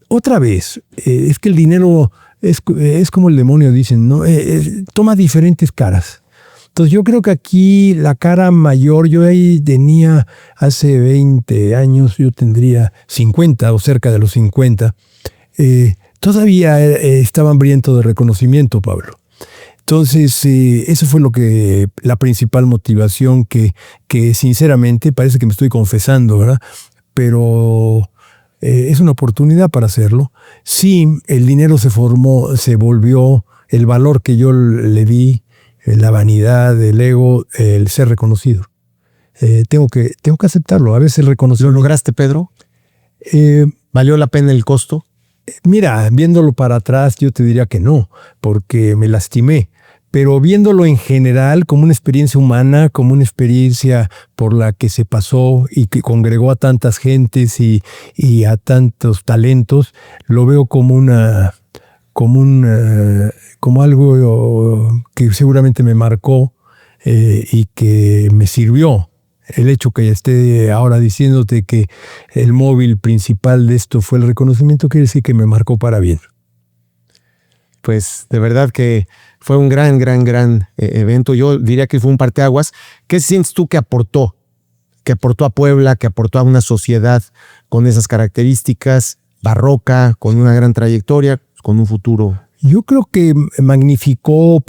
Otra vez, es que el dinero es como el demonio, dicen, ¿no? Toma diferentes caras. Entonces yo creo que aquí la cara mayor, yo ahí tenía hace 20 años, yo tendría 50 o cerca de los 50, todavía estaba hambriento de reconocimiento, Pablo. Entonces, eso fue la principal motivación que sinceramente parece que me estoy confesando, ¿verdad? Pero es una oportunidad para hacerlo. Sí, el dinero se volvió el valor que yo le di, la vanidad, el ego, el ser reconocido. Tengo que aceptarlo. A veces el reconocimiento. ¿Lo lograste, Pedro? ¿Valió la pena el costo? Mira, viéndolo para atrás, yo te diría que no, porque me lastimé. Pero viéndolo en general como una experiencia humana, como una experiencia por la que se pasó y que congregó a tantas gentes y a tantos talentos, lo veo como algo que seguramente me marcó y que me sirvió. El hecho que esté ahora diciéndote que el móvil principal de esto fue el reconocimiento quiere decir que me marcó para bien. Pues de verdad que fue un gran evento. Yo diría que fue un parteaguas. ¿Qué sientes tú que aportó? Que aportó a Puebla, que aportó a una sociedad con esas características, barroca, con una gran trayectoria, con un futuro. Yo creo que magnificó,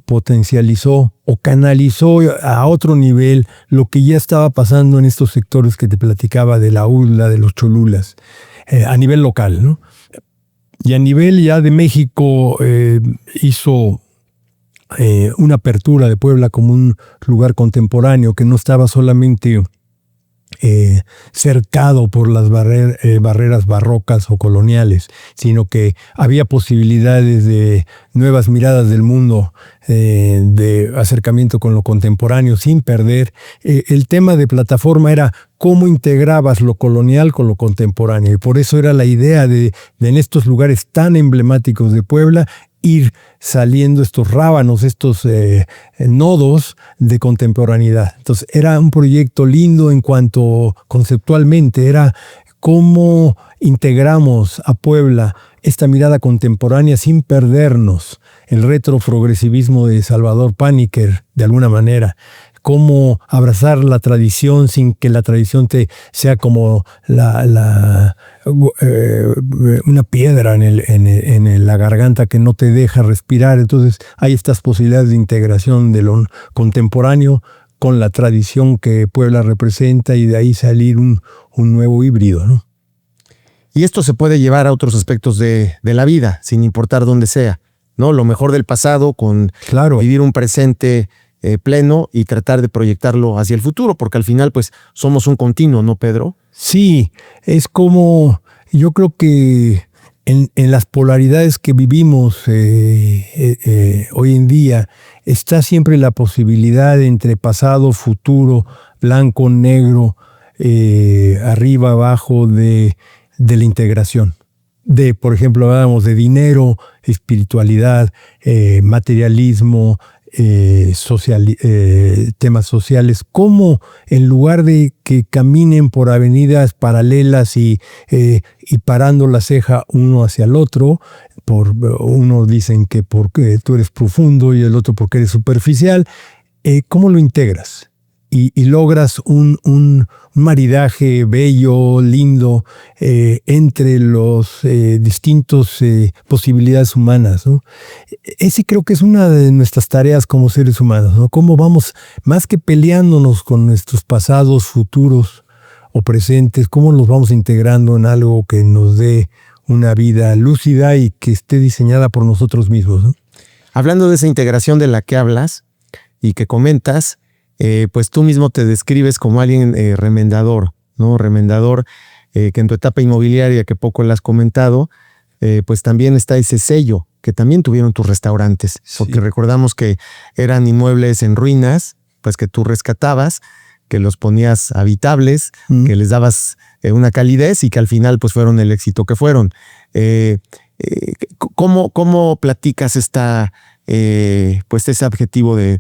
potencializó o canalizó a otro nivel lo que ya estaba pasando en estos sectores que te platicaba de la UDLA, de los Cholulas, a nivel local, ¿no? Y a nivel ya de México hizo una apertura de Puebla como un lugar contemporáneo que no estaba solamente cercado por las barreras barrocas o coloniales, sino que había posibilidades de nuevas miradas del mundo, de acercamiento con lo contemporáneo sin perder. El tema de plataforma era cómo integrabas lo colonial con lo contemporáneo, y por eso era la idea de en estos lugares tan emblemáticos de Puebla ir saliendo estos rábanos, estos nodos de contemporaneidad. Entonces era un proyecto lindo en cuanto conceptualmente, era cómo integramos a Puebla esta mirada contemporánea sin perdernos el retroprogresivismo de Salvador Paniker de alguna manera. Cómo abrazar la tradición sin que la tradición sea como una piedra en la garganta que no te deja respirar. Entonces hay estas posibilidades de integración de lo contemporáneo con la tradición que Puebla representa y de ahí salir un nuevo híbrido, ¿no? Y esto se puede llevar a otros aspectos de la vida, sin importar dónde sea, ¿no? Lo mejor del pasado con vivir un presente pleno y tratar de proyectarlo hacia el futuro, porque al final pues somos un continuo, ¿no, Pedro? Sí, es como, yo creo que en las polaridades que vivimos hoy en día está siempre la posibilidad entre pasado, futuro, blanco, negro, arriba, abajo de la integración. por ejemplo, hablábamos de dinero, espiritualidad, materialismo, temas sociales, cómo en lugar de que caminen por avenidas paralelas y parando la ceja uno hacia el otro, uno dicen que porque tú eres profundo y el otro porque eres superficial, ¿cómo lo integras? Y logras un maridaje bello, lindo, entre los distintos posibilidades humanas, ¿no? Ese creo que es una de nuestras tareas como seres humanos, ¿no? Cómo vamos, más que peleándonos con nuestros pasados, futuros o presentes, cómo los vamos integrando en algo que nos dé una vida lúcida y que esté diseñada por nosotros mismos, ¿no? Hablando de esa integración de la que hablas y que comentas, pues tú mismo te describes como alguien remendador, ¿no? Remendador, que en tu etapa inmobiliaria, que poco le has comentado, pues también está ese sello que también tuvieron tus restaurantes, porque Sí. recordamos que eran inmuebles en ruinas, pues que tú rescatabas, que los ponías habitables, que les dabas una calidez y que al final pues fueron el éxito que fueron. ¿Cómo platicas pues ese objetivo de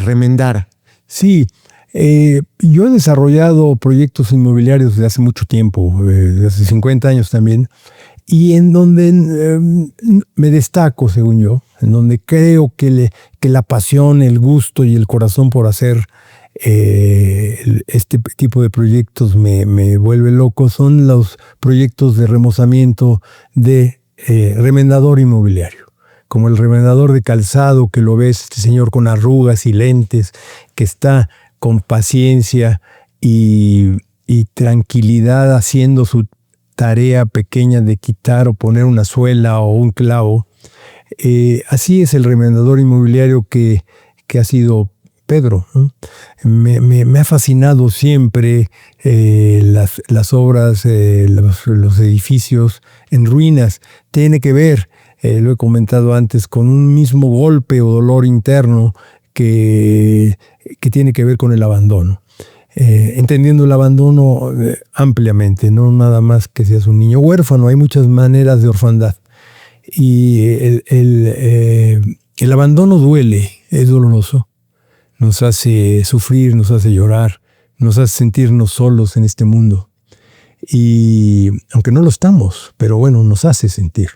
remendar? Sí, yo he desarrollado proyectos inmobiliarios desde hace mucho tiempo, desde hace 50 años también, y en donde me destaco, según yo, en donde creo que la pasión, el gusto y el corazón por hacer este tipo de proyectos me vuelve loco, son los proyectos de remozamiento de remendador inmobiliario. Como el remendador de calzado, que lo ves, este señor con arrugas y lentes, que está con paciencia y tranquilidad haciendo su tarea pequeña de quitar o poner una suela o un clavo. Así es el remendador inmobiliario que ha sido Pedro, ¿no? Me ha fascinado siempre las obras, los edificios en ruinas. Tiene que ver, lo he comentado antes, con un mismo golpe o dolor interno que tiene que ver con el abandono. Entendiendo el abandono ampliamente, no nada más que seas un niño huérfano, hay muchas maneras de orfandad. Y el abandono duele, es doloroso. Nos hace sufrir, nos hace llorar, nos hace sentirnos solos en este mundo. Y aunque no lo estamos, pero bueno, nos hace sentir.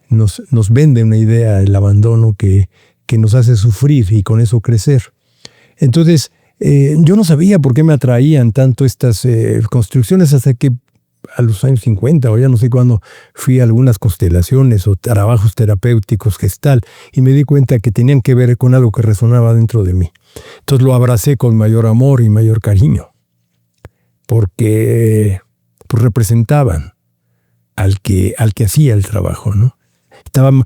Nos vende una idea el abandono que nos hace sufrir y con eso crecer. Entonces, yo no sabía por qué me atraían tanto estas construcciones hasta que a los años 50 o ya no sé cuándo fui a algunas constelaciones o trabajos terapéuticos gestal y me di cuenta que tenían que ver con algo que resonaba dentro de mí. Entonces lo abracé con mayor amor y mayor cariño porque pues, representaban al que hacía el trabajo, ¿no? Estaban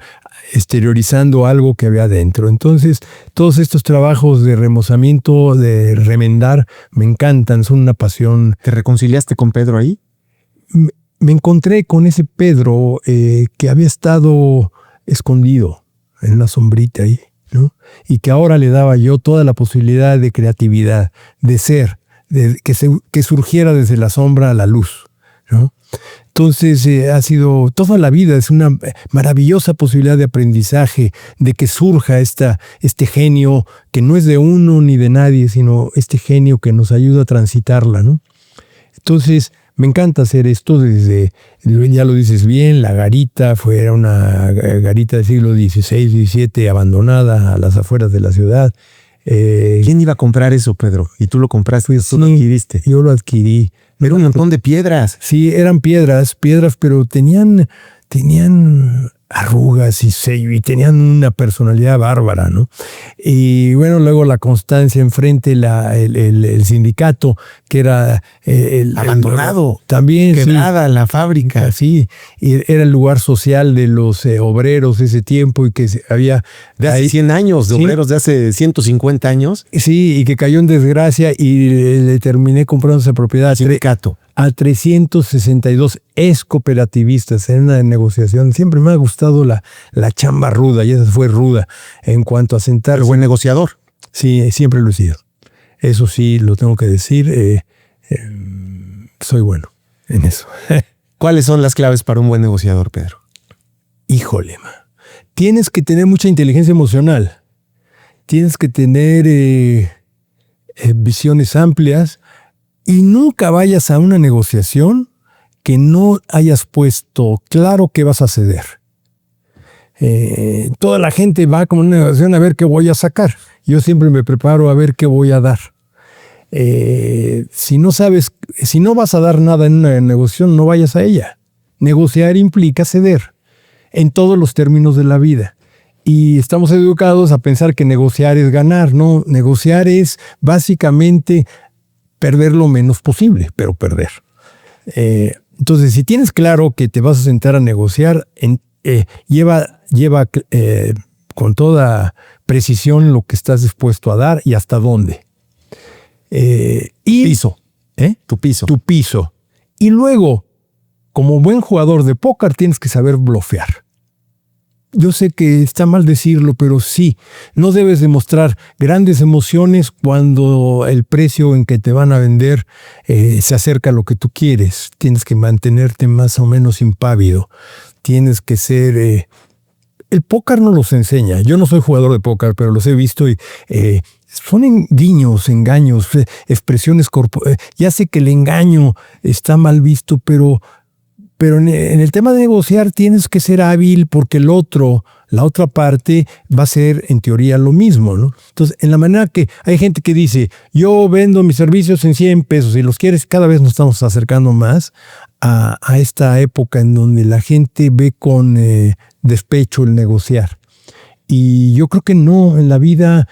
exteriorizando algo que había adentro. Entonces, todos estos trabajos de remozamiento, de remendar, me encantan, son una pasión. ¿Te reconciliaste con Pedro ahí? Me encontré con ese Pedro que había estado escondido en una sombrita ahí, ¿no? Y que ahora le daba yo toda la posibilidad de creatividad, de ser, que surgiera desde la sombra a la luz, ¿no? Entonces ha sido toda la vida, es una maravillosa posibilidad de aprendizaje, de que surja este genio que no es de uno ni de nadie, sino este genio que nos ayuda a transitarla, ¿no? Entonces me encanta hacer esto desde, ya lo dices bien, la garita era una garita del siglo XVI, XVII, abandonada a las afueras de la ciudad. ¿Quién iba a comprar eso, Pedro? Y tú lo compraste, tú lo adquiriste. Yo lo adquirí. Era un montón de piedras. Sí, eran piedras, pero tenían arrugas y sello y tenían una personalidad bárbara, ¿no? Y bueno, luego la constancia enfrente, el sindicato, que era abandonado, también quebrada la fábrica. Sí, y era el lugar social de los obreros de ese tiempo y que había... De hace 100 años, de obreros de hace 150 años. Sí, y que cayó en desgracia y le terminé comprando esa propiedad. Sindicato. A 362 excooperativistas en una negociación. Siempre me ha gustado la chamba ruda, y esa fue ruda en cuanto a sentarse. Pero buen negociador. Sí, siempre lo he sido. Eso sí, lo tengo que decir. Soy bueno en eso. ¿Cuáles son las claves para un buen negociador, Pedro? Híjole, tienes que tener mucha inteligencia emocional. Tienes que tener visiones amplias y nunca vayas a una negociación que no hayas puesto claro que vas a ceder. Toda la gente va como una negociación a ver qué voy a sacar. Yo siempre me preparo a ver qué voy a dar. Si no vas a dar nada en una negociación, no vayas a ella. Negociar implica ceder en todos los términos de la vida. Y estamos educados a pensar que negociar es ganar. No, negociar es básicamente perder lo menos posible, pero perder. Entonces, si tienes claro que te vas a sentar a negociar, lleva con toda precisión lo que estás dispuesto a dar y hasta dónde. Piso. Tu piso. Y luego, como buen jugador de póker, tienes que saber blofear. Yo sé que está mal decirlo, pero sí, no debes demostrar grandes emociones cuando el precio en que te van a vender se acerca a lo que tú quieres. Tienes que mantenerte más o menos impávido. Tienes que ser... el póker no los enseña. Yo no soy jugador de póker, pero los he visto y son guiños, engaños, expresiones corporales. Ya sé que el engaño está mal visto, pero en el tema de negociar tienes que ser hábil porque la otra parte va a ser en teoría lo mismo, ¿no? Entonces, en la manera que hay gente que dice, yo vendo mis servicios en 100 pesos y los quieres, cada vez nos estamos acercando más a esta época en donde la gente ve con despecho el negociar. Y yo creo que no, en la vida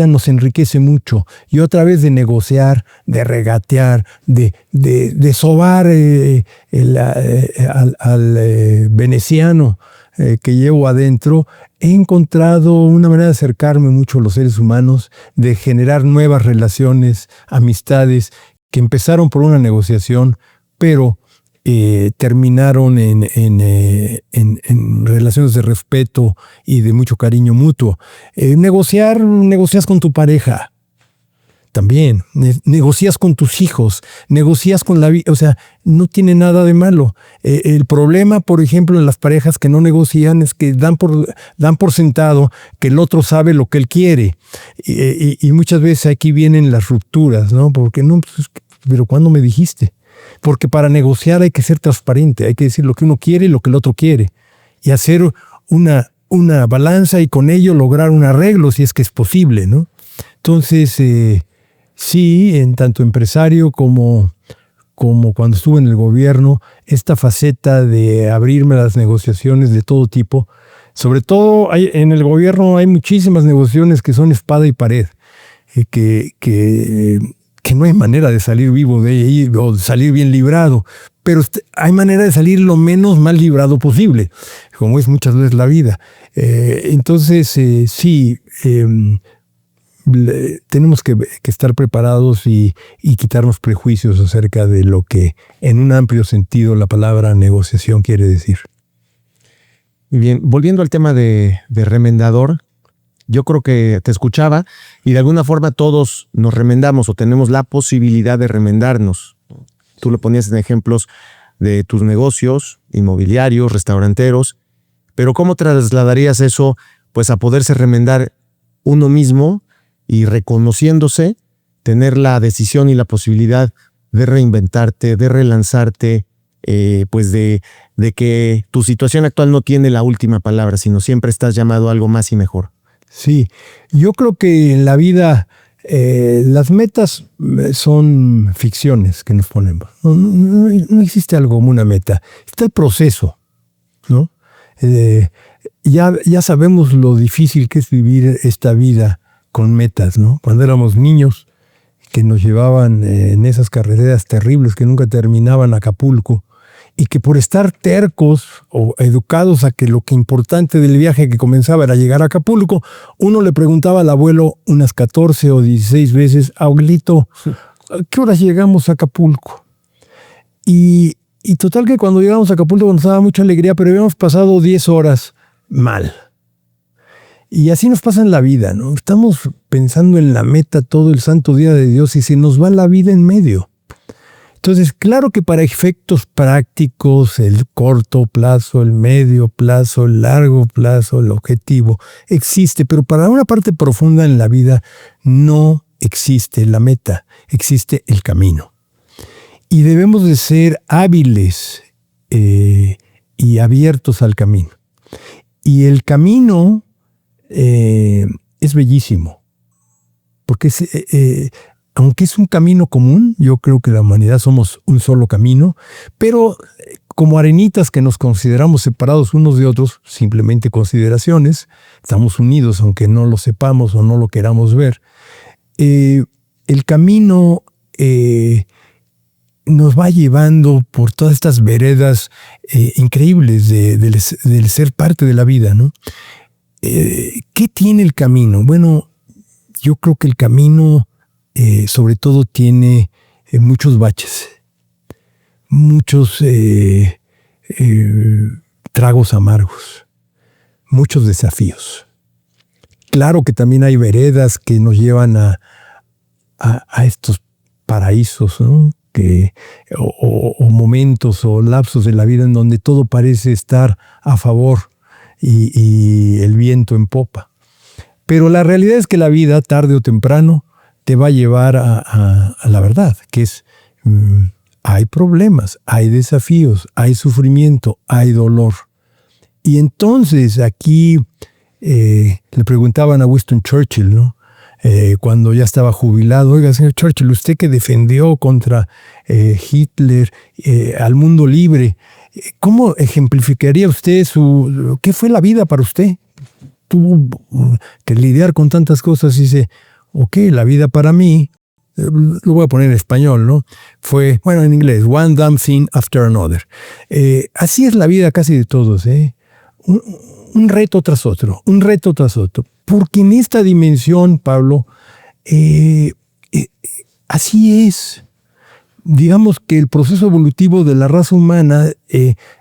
nos enriquece mucho. Y otra vez de negociar, de regatear, de sobar al veneciano que llevo adentro, he encontrado una manera de acercarme mucho a los seres humanos, de generar nuevas relaciones, amistades, que empezaron por una negociación, pero terminaron en relaciones de respeto y de mucho cariño mutuo. Negocias con tu pareja también, negocias con tus hijos, negocias con la vida, o sea, no tiene nada de malo. El problema, por ejemplo, en las parejas que no negocian es que dan por sentado que el otro sabe lo que él quiere. Y muchas veces aquí vienen las rupturas, ¿no? Porque no, pues, pero ¿cuándo me dijiste? Porque para negociar hay que ser transparente, hay que decir lo que uno quiere y lo que el otro quiere. Y hacer una balanza y con ello lograr un arreglo si es que es posible, ¿no? Entonces, sí, en tanto empresario como cuando estuve en el gobierno, esta faceta de abrirme a las negociaciones de todo tipo, sobre todo en el gobierno hay muchísimas negociaciones que son espada y pared, que no hay manera de salir vivo de ahí o salir bien librado, pero hay manera de salir lo menos mal librado posible, como es muchas veces la vida. Entonces, sí, tenemos que estar preparados y quitarnos prejuicios acerca de lo que en un amplio sentido la palabra negociación quiere decir. Muy bien, volviendo al tema de remendador, yo creo que te escuchaba y de alguna forma todos nos remendamos o tenemos la posibilidad de remendarnos. Tú lo ponías en ejemplos de tus negocios inmobiliarios, restauranteros, pero ¿cómo trasladarías eso pues a poderse remendar uno mismo y reconociéndose, tener la decisión y la posibilidad de reinventarte, de relanzarte, pues de que tu situación actual no tiene la última palabra, sino siempre estás llamado a algo más y mejor? Sí, yo creo que en la vida las metas son ficciones que nos ponemos. No existe algo como una meta. Está el proceso, ¿no? Ya sabemos lo difícil que es vivir esta vida con metas, ¿no? Cuando éramos niños que nos llevaban en esas carreteras terribles que nunca terminaban a Acapulco, y que por estar tercos o educados a que lo que importante del viaje que comenzaba era llegar a Acapulco, uno le preguntaba al abuelo unas 14 o 16 veces, abuelito, ¿a qué horas llegamos a Acapulco? Y total que cuando llegamos a Acapulco nos daba mucha alegría, pero habíamos pasado 10 horas mal. Y así nos pasa en la vida, ¿no? Estamos pensando en la meta todo el santo día de Dios y se nos va la vida en medio. Entonces, claro que para efectos prácticos, el corto plazo, el medio plazo, el largo plazo, el objetivo existe, pero para una parte profunda en la vida no existe la meta, existe el camino. Y debemos de ser hábiles y abiertos al camino. Y el camino es bellísimo, porque aunque es un camino común, yo creo que la humanidad somos un solo camino, pero como arenitas que nos consideramos separados unos de otros, simplemente consideraciones, estamos unidos aunque no lo sepamos o no lo queramos ver. El camino nos va llevando por todas estas veredas increíbles del ser parte de la vida, ¿no? ¿Qué tiene el camino? Bueno, yo creo que el camino sobre todo tiene muchos baches, muchos tragos amargos, muchos desafíos. Claro que también hay veredas que nos llevan a estos paraísos, ¿no? O momentos o lapsos de la vida en donde todo parece estar a favor y el viento en popa. Pero la realidad es que la vida, tarde o temprano, te va a llevar a la verdad, que es, hay problemas, hay desafíos, hay sufrimiento, hay dolor. Y entonces aquí le preguntaban a Winston Churchill, ¿no? Cuando ya estaba jubilado, oiga, señor Churchill, usted que defendió contra Hitler al mundo libre, ¿cómo ejemplificaría usted qué fue la vida para usted? Tuvo que lidiar con tantas cosas y dice, ok, la vida para mí, lo voy a poner en español, ¿no? Fue, bueno, en inglés, one damn thing after another. Así es la vida casi de todos, ¿eh? Un reto tras otro, un reto tras otro. Porque en esta dimensión, Pablo, así es. Digamos que el proceso evolutivo de la raza humana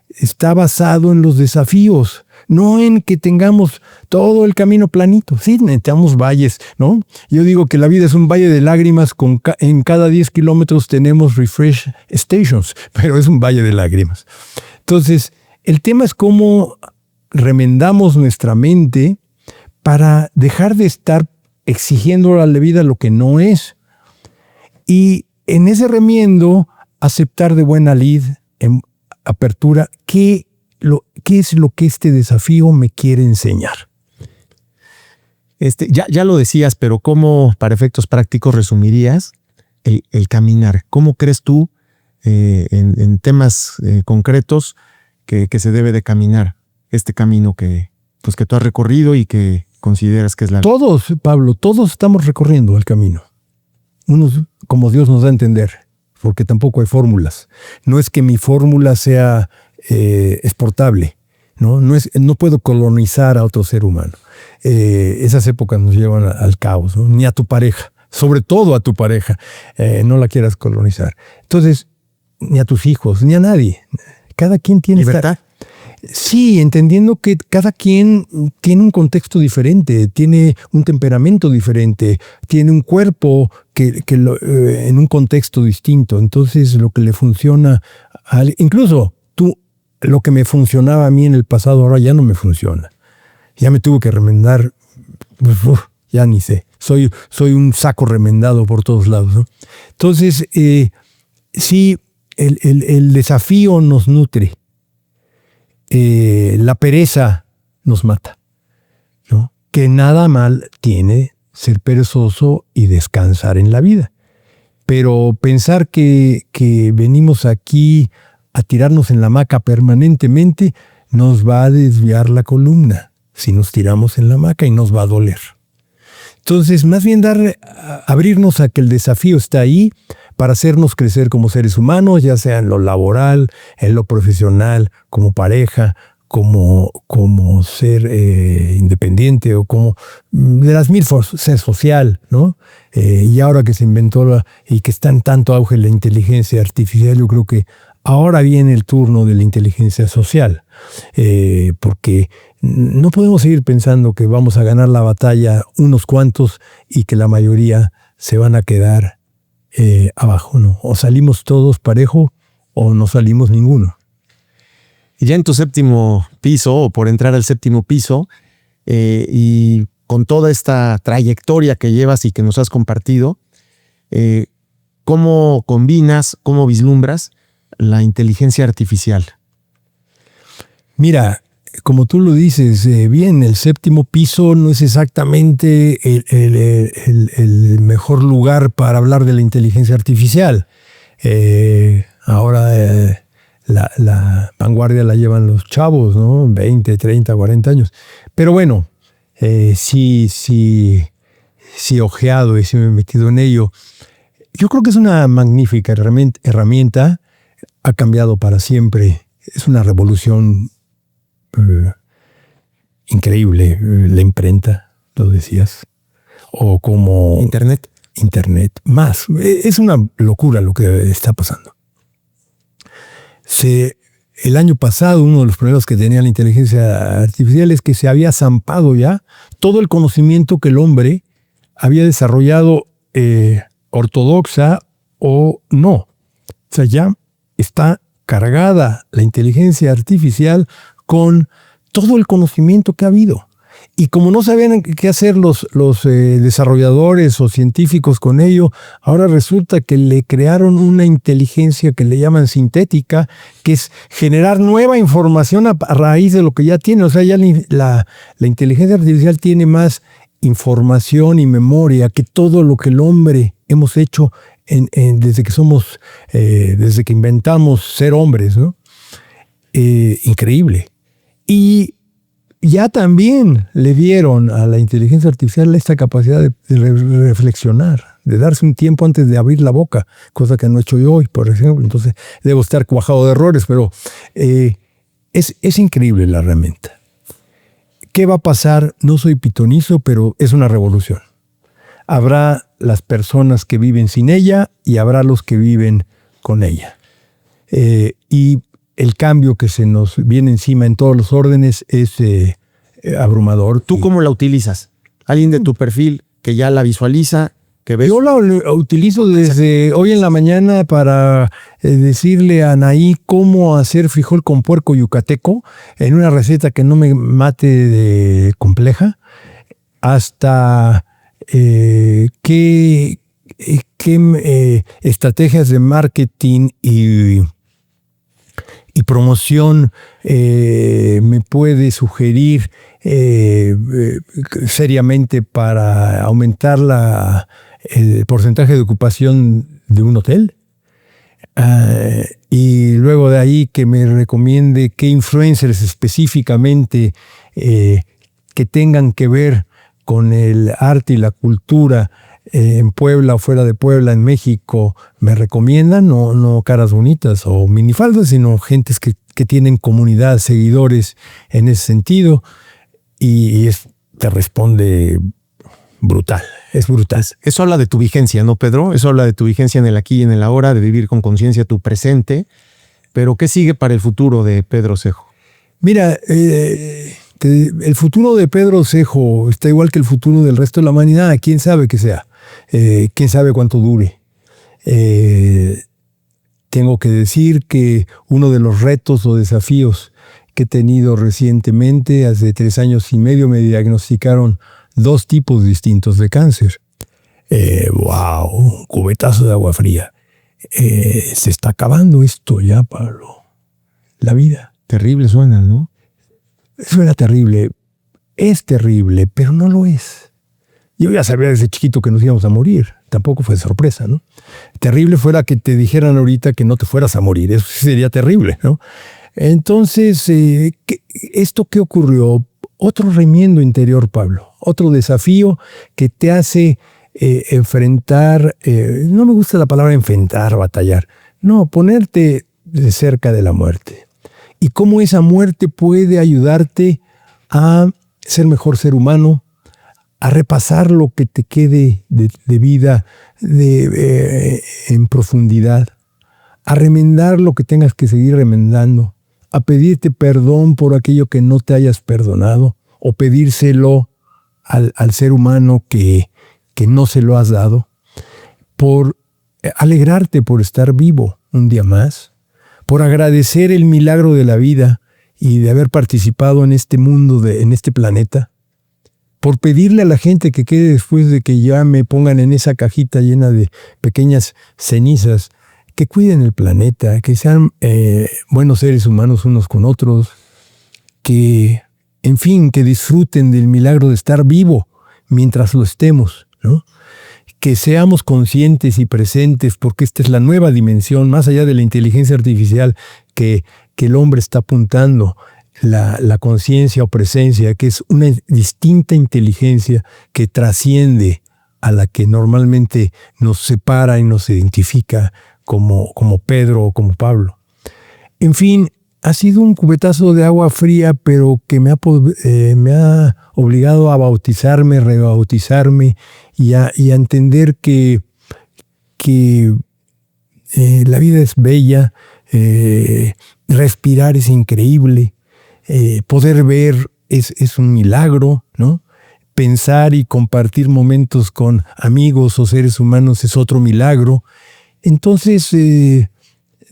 está basado en los desafíos, no en que tengamos todo el camino planito. Sí, necesitamos valles, ¿no? Yo digo que la vida es un valle de lágrimas, en cada 10 kilómetros tenemos refresh stations, pero es un valle de lágrimas. Entonces, el tema es cómo remendamos nuestra mente para dejar de estar exigiendo a la vida lo que no es. Y en ese remiendo, aceptar de buena lid, en apertura, ¿qué es lo que este desafío me quiere enseñar? Ya lo decías, pero ¿cómo, para efectos prácticos, resumirías el caminar? ¿Cómo crees tú, en temas concretos, que se debe de caminar este camino que tú has recorrido y que consideras que es la vida? Todos, Pablo, todos estamos recorriendo el camino. Unos como Dios nos da a entender, porque tampoco hay fórmulas. No es que mi fórmula sea exportable, ¿no? No puedo colonizar a otro ser humano. Esas épocas nos llevan al caos, ¿no? Ni a tu pareja, sobre todo a tu pareja, no la quieras colonizar. Entonces, ni a tus hijos, ni a nadie. Cada quien tiene libertad. Sí, entendiendo que cada quien tiene un contexto diferente, tiene un temperamento diferente, tiene un cuerpo en un contexto distinto. Entonces, lo que le funciona, incluso lo que me funcionaba a mí en el pasado, ahora ya no me funciona. Ya me tuve que remendar, ya ni sé. Soy un saco remendado por todos lados, ¿no? Entonces, sí, el desafío nos nutre. La pereza nos mata, ¿no? Que nada mal tiene ser perezoso y descansar en la vida. Pero pensar que venimos aquí a tirarnos en la hamaca permanentemente nos va a desviar la columna si nos tiramos en la hamaca y nos va a doler. Entonces, más bien abrirnos a que el desafío está ahí para hacernos crecer como seres humanos, ya sea en lo laboral, en lo profesional, como pareja, como ser independiente o como de las mil formas, ser social, ¿no? Y ahora que se inventó y que está en tanto auge la inteligencia artificial, yo creo que ahora viene el turno de la inteligencia social, porque no podemos seguir pensando que vamos a ganar la batalla unos cuantos y que la mayoría se van a quedar abajo, ¿no? O salimos todos parejo o no salimos ninguno. Y ya en tu séptimo piso, o por entrar al séptimo piso, y con toda esta trayectoria que llevas y que nos has compartido, ¿cómo combinas, cómo vislumbras la inteligencia artificial? Mira, como tú lo dices bien, el séptimo piso no es exactamente el mejor lugar para hablar de la inteligencia artificial. Ahora la vanguardia la llevan los chavos, ¿no? 20, 30, 40 años. Pero bueno, sí ojeado y sí me he metido en ello. Yo creo que es una magnífica herramienta. Ha cambiado para siempre. Es una revolución increíble. La imprenta, lo decías. O como Internet. Más. Es una locura lo que está pasando. El año pasado, uno de los problemas que tenía la inteligencia artificial es que se había zampado ya todo el conocimiento que el hombre había desarrollado ortodoxa o no. O sea, ya está cargada la inteligencia artificial con todo el conocimiento que ha habido. Y como no sabían qué hacer los desarrolladores o científicos con ello, ahora resulta que le crearon una inteligencia que le llaman sintética, que es generar nueva información a raíz de lo que ya tiene. O sea, ya la inteligencia artificial tiene más información y memoria que todo lo que el hombre hemos hecho desde que inventamos ser hombres, ¿no? Increíble. Y ya también le dieron a la inteligencia artificial esta capacidad de reflexionar, de darse un tiempo antes de abrir la boca, cosa que no he hecho yo hoy, por ejemplo. Entonces debo estar cuajado de errores, pero es increíble la herramienta. ¿Qué va a pasar? No soy pitonizo, pero es una revolución. Habrá las personas que viven sin ella y habrá los que viven con ella. Y el cambio que se nos viene encima en todos los órdenes es abrumador. ¿Tú cómo la utilizas? ¿Alguien de tu perfil que ya la visualiza, que ves? Yo la utilizo desde hoy en la mañana para decirle a Anaí cómo hacer frijol con puerco yucateco en una receta que no me mate de compleja, hasta qué estrategias de marketing y promoción me puede sugerir seriamente para aumentar el porcentaje de ocupación de un hotel. Y luego de ahí que me recomiende qué influencers específicamente que tengan que ver con el arte y la cultura en Puebla o fuera de Puebla, en México, me recomiendan, no caras bonitas o minifaldas, sino gentes que tienen comunidad, seguidores en ese sentido, y te responde brutal, es brutal. Eso habla de tu vigencia, ¿no, Pedro? Eso habla de tu vigencia en el aquí y en el ahora, de vivir con conciencia tu presente. Pero ¿qué sigue para el futuro de Pedro Cejo? Mira, el futuro de Pedro Cejo está igual que el futuro del resto de la humanidad. ¿Quién sabe qué sea? ¿Quién sabe cuánto dure? Tengo que decir que uno de los retos o desafíos que he tenido recientemente, hace 3 años y medio, me diagnosticaron 2 tipos distintos de cáncer. ¡Wow! Cubetazo de agua fría. Se está acabando esto ya, Pablo. La vida. Terrible suena, ¿no? Suena terrible. Es terrible, pero no lo es. Yo ya sabía desde chiquito que nos íbamos a morir. Tampoco fue sorpresa, ¿no? Terrible fuera que te dijeran ahorita que no te fueras a morir. Eso sería terrible, ¿no? Entonces, ¿esto qué ocurrió? Otro remiendo interior, Pablo. Otro desafío que te hace enfrentar, no me gusta la palabra enfrentar, batallar. No, ponerte de cerca de la muerte. Y cómo esa muerte puede ayudarte a ser mejor ser humano, a repasar lo que te quede de vida en profundidad, a remendar lo que tengas que seguir remendando, a pedirte perdón por aquello que no te hayas perdonado, o pedírselo al ser humano que no se lo has dado, por alegrarte por estar vivo un día más, por agradecer el milagro de la vida y de haber participado en este mundo, en este planeta, por pedirle a la gente que quede después de que ya me pongan en esa cajita llena de pequeñas cenizas, que cuiden el planeta, que sean buenos seres humanos unos con otros, que, en fin, que disfruten del milagro de estar vivo mientras lo estemos, ¿no? Que seamos conscientes y presentes, porque esta es la nueva dimensión, más allá de la inteligencia artificial que el hombre está apuntando, la conciencia o presencia, que es una distinta inteligencia que trasciende a la que normalmente nos separa y nos identifica como Pedro o como Pablo. En fin, ha sido un cubetazo de agua fría, pero que me ha obligado a bautizarme, rebautizarme y a entender que la vida es bella, respirar es increíble, poder ver es un milagro, ¿no? Pensar y compartir momentos con amigos o seres humanos es otro milagro. Entonces,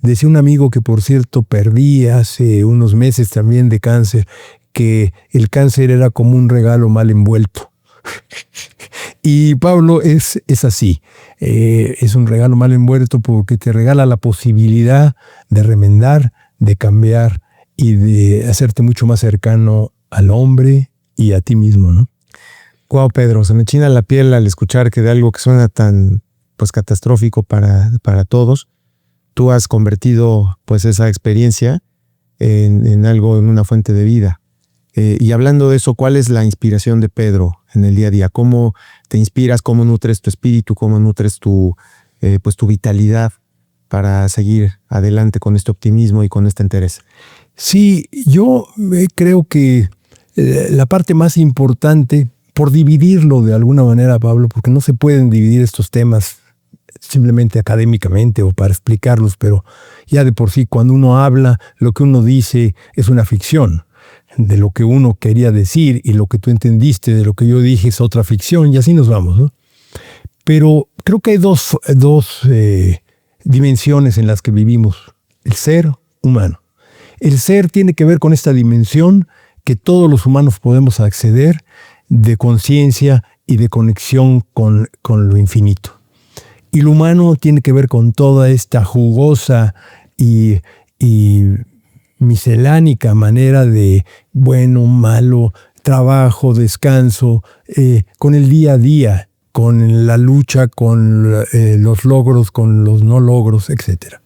decía un amigo que, por cierto, perdí hace unos meses también de cáncer, que el cáncer era como un regalo mal envuelto. Y Pablo es así, es un regalo mal envuelto porque te regala la posibilidad de remendar, de cambiar y de hacerte mucho más cercano al hombre y a ti mismo, ¿no? Wow, Pedro, se me china la piel al escuchar que de algo que suena tan pues catastrófico para todos, tú has convertido pues esa experiencia en algo, en una fuente de vida. Y hablando de eso, ¿cuál es la inspiración de Pedro en el día a día? ¿Cómo te inspiras? ¿Cómo nutres tu espíritu? ¿Cómo nutres tu vitalidad para seguir adelante con este optimismo y con esta entereza? Sí, yo creo que la parte más importante, por dividirlo de alguna manera, Pablo, porque no se pueden dividir estos temas simplemente académicamente o para explicarlos, pero ya de por sí cuando uno habla, lo que uno dice es una ficción de lo que uno quería decir y lo que tú entendiste de lo que yo dije es otra ficción y así nos vamos, ¿no? Pero creo que hay dos dimensiones en las que vivimos. El ser humano. El ser tiene que ver con esta dimensión que todos los humanos podemos acceder de conciencia y de conexión con lo infinito. Y lo humano tiene que ver con toda esta jugosa y miscelánica manera de bueno, malo, trabajo, descanso, con el día a día, con la lucha, con los logros, con los no logros, etc.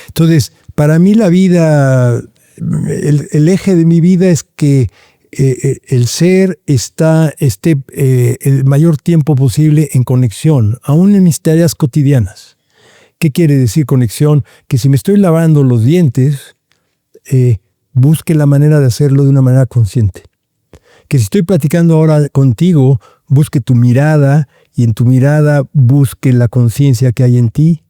Entonces, para mí la vida, el eje de mi vida es que el ser esté el mayor tiempo posible en conexión, aún en mis tareas cotidianas. ¿Qué quiere decir conexión? Que si me estoy lavando los dientes, busque la manera de hacerlo de una manera consciente. Que si estoy platicando ahora contigo, busque tu mirada y en tu mirada busque la conciencia que hay en ti.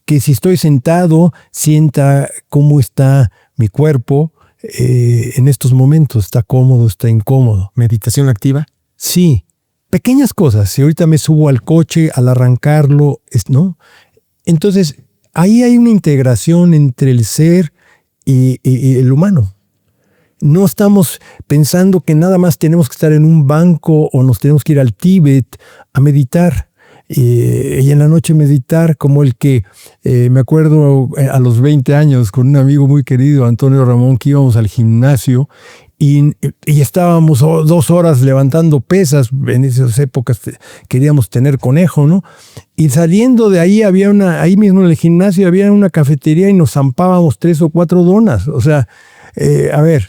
Que si estoy sentado, sienta cómo está mi cuerpo en estos momentos. ¿Está cómodo? ¿Está incómodo? ¿Meditación activa? Sí. Pequeñas cosas. Si ahorita me subo al coche, al arrancarlo, ¿no? Entonces, ahí hay una integración entre el ser y el humano. No estamos pensando que nada más tenemos que estar en un banco o nos tenemos que ir al Tíbet a meditar. Y en la noche meditar como el que me acuerdo a los 20 años con un amigo muy querido, Antonio Ramón, que íbamos al gimnasio y estábamos 2 horas levantando pesas. En esas épocas queríamos tener conejo, ¿no? Y saliendo de ahí ahí mismo en el gimnasio había una cafetería y nos zampábamos 3 o 4 donas. O sea, a ver,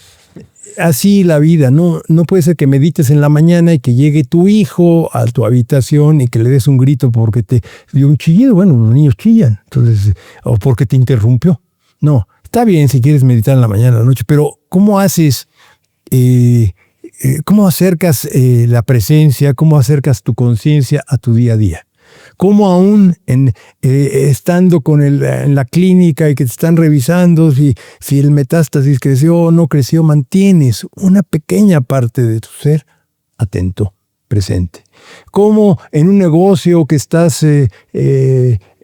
así la vida, no puede ser que medites en la mañana y que llegue tu hijo a tu habitación y que le des un grito porque te dio un chillido. Bueno, los niños chillan, entonces, o porque te interrumpió. No, está bien si quieres meditar en la mañana, en la noche, pero ¿cómo haces? ¿Cómo acercas la presencia? ¿Cómo acercas tu conciencia a tu día a día? ¿Cómo aún estando en la clínica y que te están revisando si el metástasis creció o no creció, mantienes una pequeña parte de tu ser atento, presente? ¿Cómo en un negocio que estás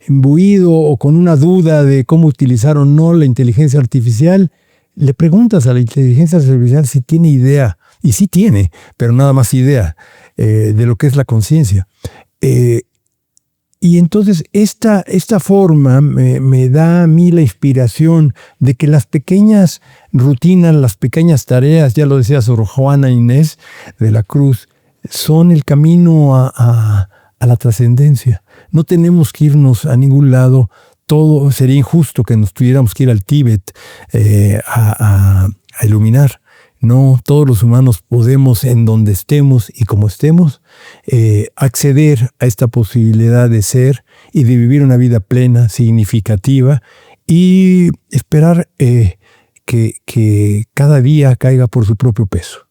imbuido o con una duda de cómo utilizar o no la inteligencia artificial, le preguntas a la inteligencia artificial si tiene idea, y sí tiene, pero nada más idea de lo que es la conciencia. Y entonces esta forma me da a mí la inspiración de que las pequeñas rutinas, las pequeñas tareas, ya lo decía Sor Juana Inés de la Cruz, son el camino a la trascendencia. No tenemos que irnos a ningún lado. Todo sería injusto que nos tuviéramos que ir al Tíbet a iluminar. No, todos los humanos podemos, en donde estemos y como estemos, acceder a esta posibilidad de ser y de vivir una vida plena, significativa, y esperar que cada día caiga por su propio peso.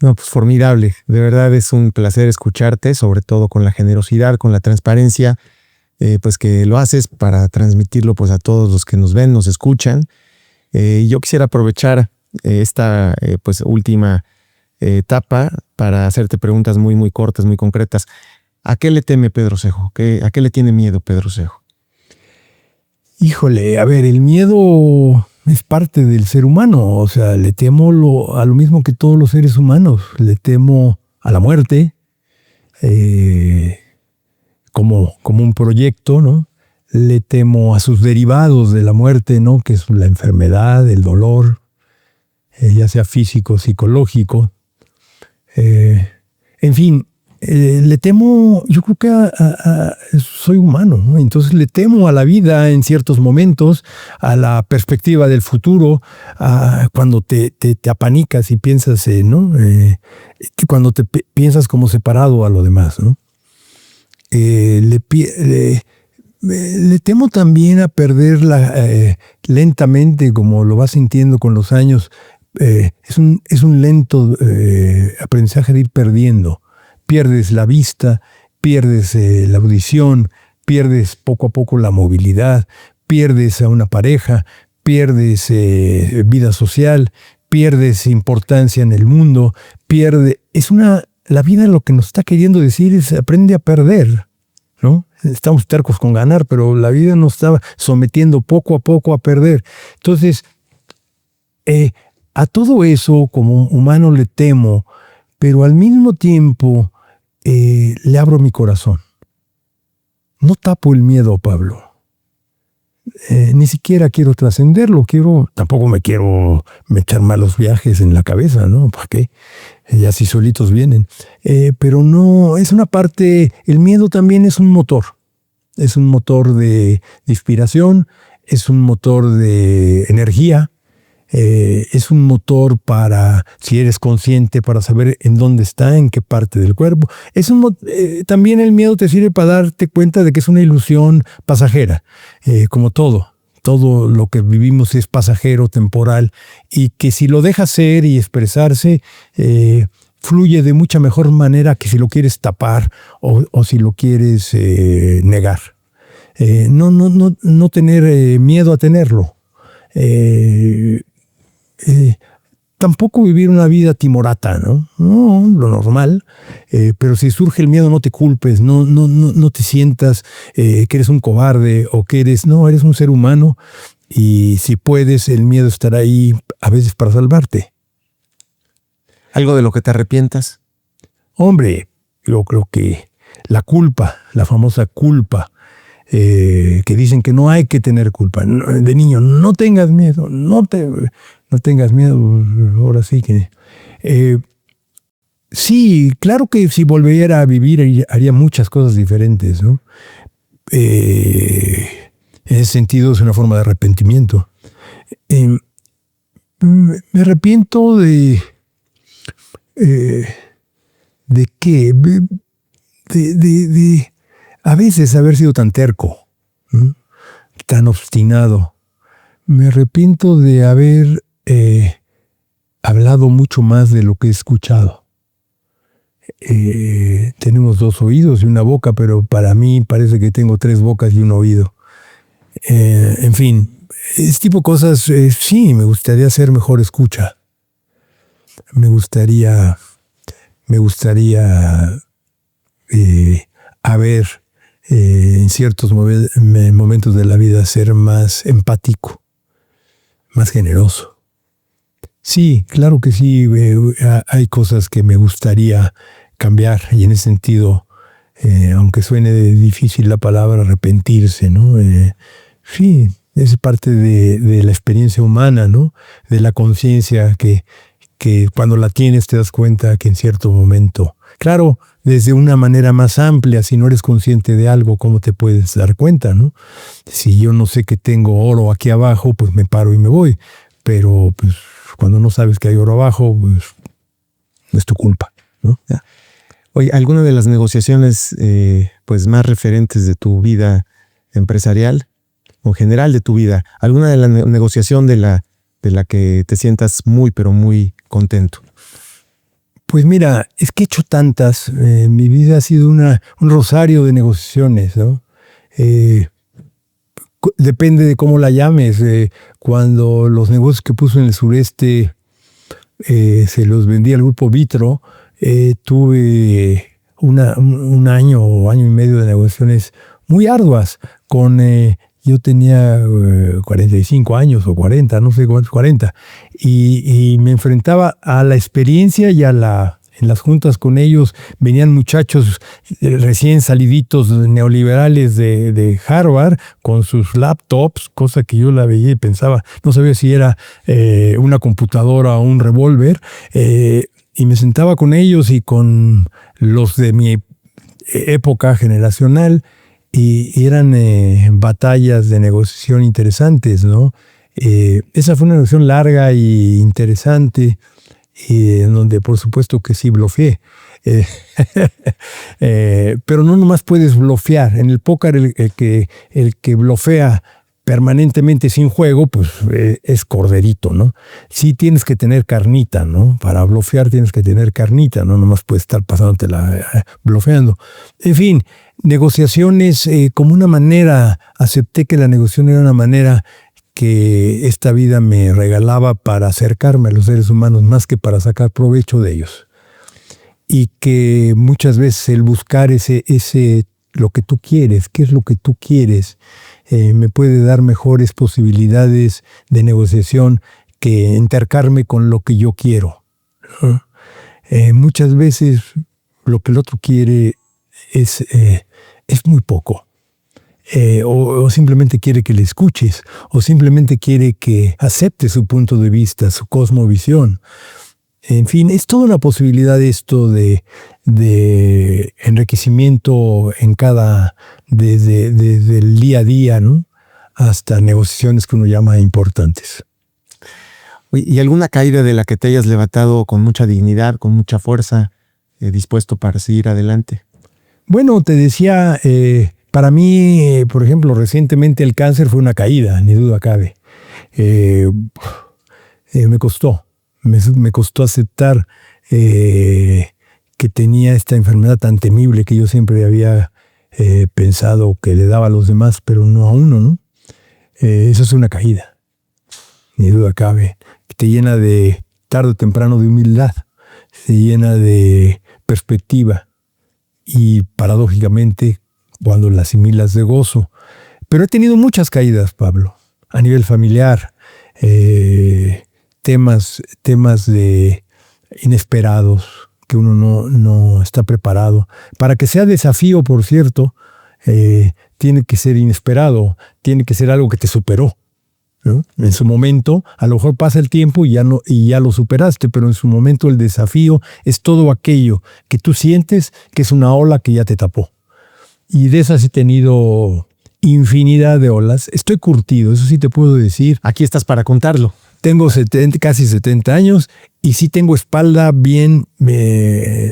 No, pues formidable. De verdad es un placer escucharte, sobre todo con la generosidad, con la transparencia, pues que lo haces para transmitirlo pues a todos los que nos ven, nos escuchan. Yo quisiera aprovechar esta pues última etapa para hacerte preguntas muy, muy cortas, muy concretas. ¿A qué le teme Pedro Cejo? ¿A qué le tiene miedo Pedro Cejo? Híjole, a ver, el miedo es parte del ser humano. O sea, le temo a lo mismo que todos los seres humanos. Le temo a la muerte, como un proyecto, ¿no? Le temo a sus derivados de la muerte, ¿no? Que es la enfermedad, el dolor, ya sea físico, psicológico. En fin, le temo, yo creo que soy humano, ¿no? Entonces le temo a la vida en ciertos momentos, a la perspectiva del futuro, cuando te apanicas y piensas, ¿no? Cuando te piensas como separado a lo demás, ¿no? Le temo también a perder lentamente, como lo vas sintiendo con los años. Es un lento aprendizaje de ir perdiendo. Pierdes la vista, pierdes la audición, pierdes poco a poco la movilidad, pierdes a una pareja, pierdes vida social, pierdes importancia en el mundo, la vida lo que nos está queriendo decir es aprende a perder, ¿no? Estamos tercos con ganar, pero la vida nos está sometiendo poco a poco a perder. Entonces, a todo eso como humano le temo, pero al mismo tiempo le abro mi corazón. No tapo el miedo, Pablo. Ni siquiera quiero trascenderlo, tampoco me quiero echar malos viajes en la cabeza, ¿no? ¿Para qué? Ya si solitos vienen. Pero no, es una parte, el miedo también es un motor de inspiración, es un motor de energía, es un motor para, si eres consciente, para saber en dónde está, en qué parte del cuerpo. También el miedo te sirve para darte cuenta de que es una ilusión pasajera, como todo lo que vivimos es pasajero, temporal, y que si lo dejas ser y expresarse, fluye de mucha mejor manera que si lo quieres tapar o si lo quieres negar. No tener miedo a tenerlo. Tampoco vivir una vida timorata, ¿no? No, lo normal. Pero si surge el miedo, no te culpes, no te sientas que eres un cobarde o que eres un ser humano, y si puedes, el miedo estará ahí a veces para salvarte. ¿Algo de lo que te arrepientas? Hombre, yo creo que la culpa, la famosa culpa, que dicen que no hay que tener culpa. De niño, no tengas miedo, no tengas miedo, ahora sí que... sí, claro que si volviera a vivir haría muchas cosas diferentes, ¿no? En ese sentido es una forma de arrepentimiento. Me arrepiento ¿de qué? De a veces haber sido tan terco, ¿no? Tan obstinado. Me arrepiento de haber hablado mucho más de lo que he escuchado. Tenemos 2 oídos y una boca, pero para mí parece que tengo 3 bocas y un oído. En fin, este tipo de cosas, sí, me gustaría ser mejor escucha. Me gustaría haber en ciertos momentos de la vida ser más empático, más generoso. Sí, claro que sí, hay cosas que me gustaría cambiar y en ese sentido, aunque suene difícil la palabra arrepentirse, ¿no? Sí, es parte de la experiencia humana, ¿no? De la conciencia que cuando la tienes te das cuenta que en cierto momento, claro, desde una manera más amplia, si no eres consciente de algo, ¿cómo te puedes dar cuenta, no? Si yo no sé que tengo oro aquí abajo, pues me paro y me voy. Pero pues cuando no sabes que hay oro abajo, pues no es tu culpa, ¿no? Ya. Oye, ¿alguna de las negociaciones pues más referentes de tu vida empresarial o general de tu vida? ¿Alguna de la negociación de la que te sientas muy, pero muy contento? Pues mira, es que he hecho tantas. Mi vida ha sido un rosario de negociaciones, ¿no? Depende de cómo la llames. Cuando los negocios que puso en el sureste se los vendí al grupo Vitro, tuve un año o año y medio de negociaciones muy arduas. Yo tenía 45 años o 40, no sé cuántos, 40. Y me enfrentaba a la experiencia y en las juntas con ellos venían muchachos recién saliditos neoliberales de Harvard con sus laptops, cosa que yo la veía y pensaba, no sabía si era una computadora o un revólver. Y me sentaba con ellos y con los de mi época generacional. Y eran batallas de negociación interesantes, ¿no? Esa fue una negociación larga y interesante, en donde por supuesto que sí blofeé. Pero no nomás puedes blofear. En el póker el que blofea permanentemente sin juego, pues es corderito, ¿no? Sí tienes que tener carnita, ¿no? Para blofear tienes que tener carnita, no nomás puedes estar pasándotela blofeando. En fin, negociaciones como una manera, acepté que la negociación era una manera que esta vida me regalaba para acercarme a los seres humanos más que para sacar provecho de ellos. Y que muchas veces el buscar lo que tú quieres, qué es lo que tú quieres, me puede dar mejores posibilidades de negociación que intercarme con lo que yo quiero. Muchas veces lo que el otro quiere es muy poco. O simplemente quiere que le escuches, o simplemente quiere que aceptes su punto de vista, su cosmovisión. En fin, es toda una posibilidad esto de enriquecimiento desde el día a día, ¿no? Hasta negociaciones que uno llama importantes. ¿Y alguna caída de la que te hayas levantado con mucha dignidad, con mucha fuerza, dispuesto para seguir adelante? Bueno, te decía, para mí, por ejemplo, recientemente el cáncer fue una caída, ni duda cabe. Me costó aceptar que tenía esta enfermedad tan temible que yo siempre había pensado que le daba a los demás, pero no a uno, ¿no? Eso es una caída, ni duda cabe. Te llena tarde o temprano de humildad, se llena de perspectiva y paradójicamente cuando la asimilas de gozo. Pero he tenido muchas caídas, Pablo, a nivel familiar, temas inesperados que uno no está preparado. Para que sea desafío, por cierto, tiene que ser inesperado, tiene que ser algo que te superó, ¿no? En su momento, a lo mejor pasa el tiempo y ya lo superaste, pero en su momento el desafío es todo aquello que tú sientes que es una ola que ya te tapó. Y de esas he tenido infinidad de olas. Estoy curtido, eso sí te puedo decir. Aquí estás para contarlo. Tengo casi 70 años y sí tengo espalda bien,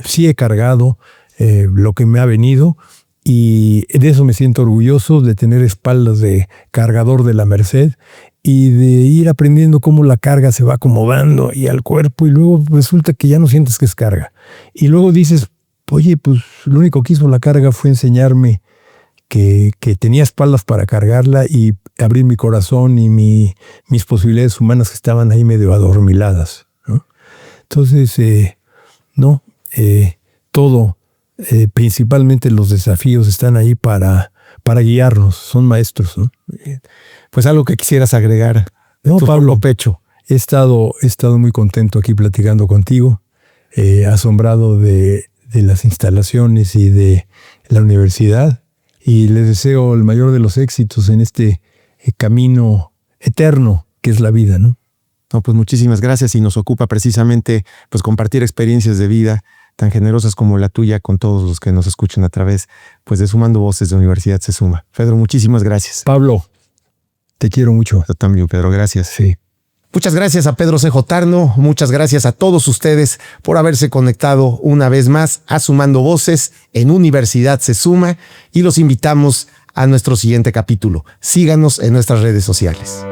sí he cargado lo que me ha venido y de eso me siento orgulloso, de tener espaldas de cargador de la Merced y de ir aprendiendo cómo la carga se va acomodando y al cuerpo y luego resulta que ya no sientes que es carga. Y luego dices, oye, pues lo único que hizo la carga fue enseñarme que tenía espaldas para cargarla y abrir mi corazón y mis posibilidades humanas que estaban ahí medio adormiladas, ¿no? Entonces, todo Principalmente los desafíos están ahí para guiarnos, son maestros, ¿no? Pues algo que quisieras agregar. No, Pablo, pecho. he estado muy contento aquí platicando contigo, asombrado de las instalaciones y de la universidad, y les deseo el mayor de los éxitos en este camino eterno que es la vida, ¿no? No, pues muchísimas gracias, y nos ocupa precisamente pues compartir experiencias de vida tan generosas como la tuya con todos los que nos escuchan a través pues de Sumando Voces de Universidad Se Suma. Pedro, muchísimas gracias. Pablo, te quiero mucho. Yo también, Pedro, gracias. Sí. Muchas gracias a Pedro C.J. Tarno, muchas gracias a todos ustedes por haberse conectado una vez más a Sumando Voces en Universidad Se Suma, y los invitamos a nuestro siguiente capítulo. Síganos en nuestras redes sociales.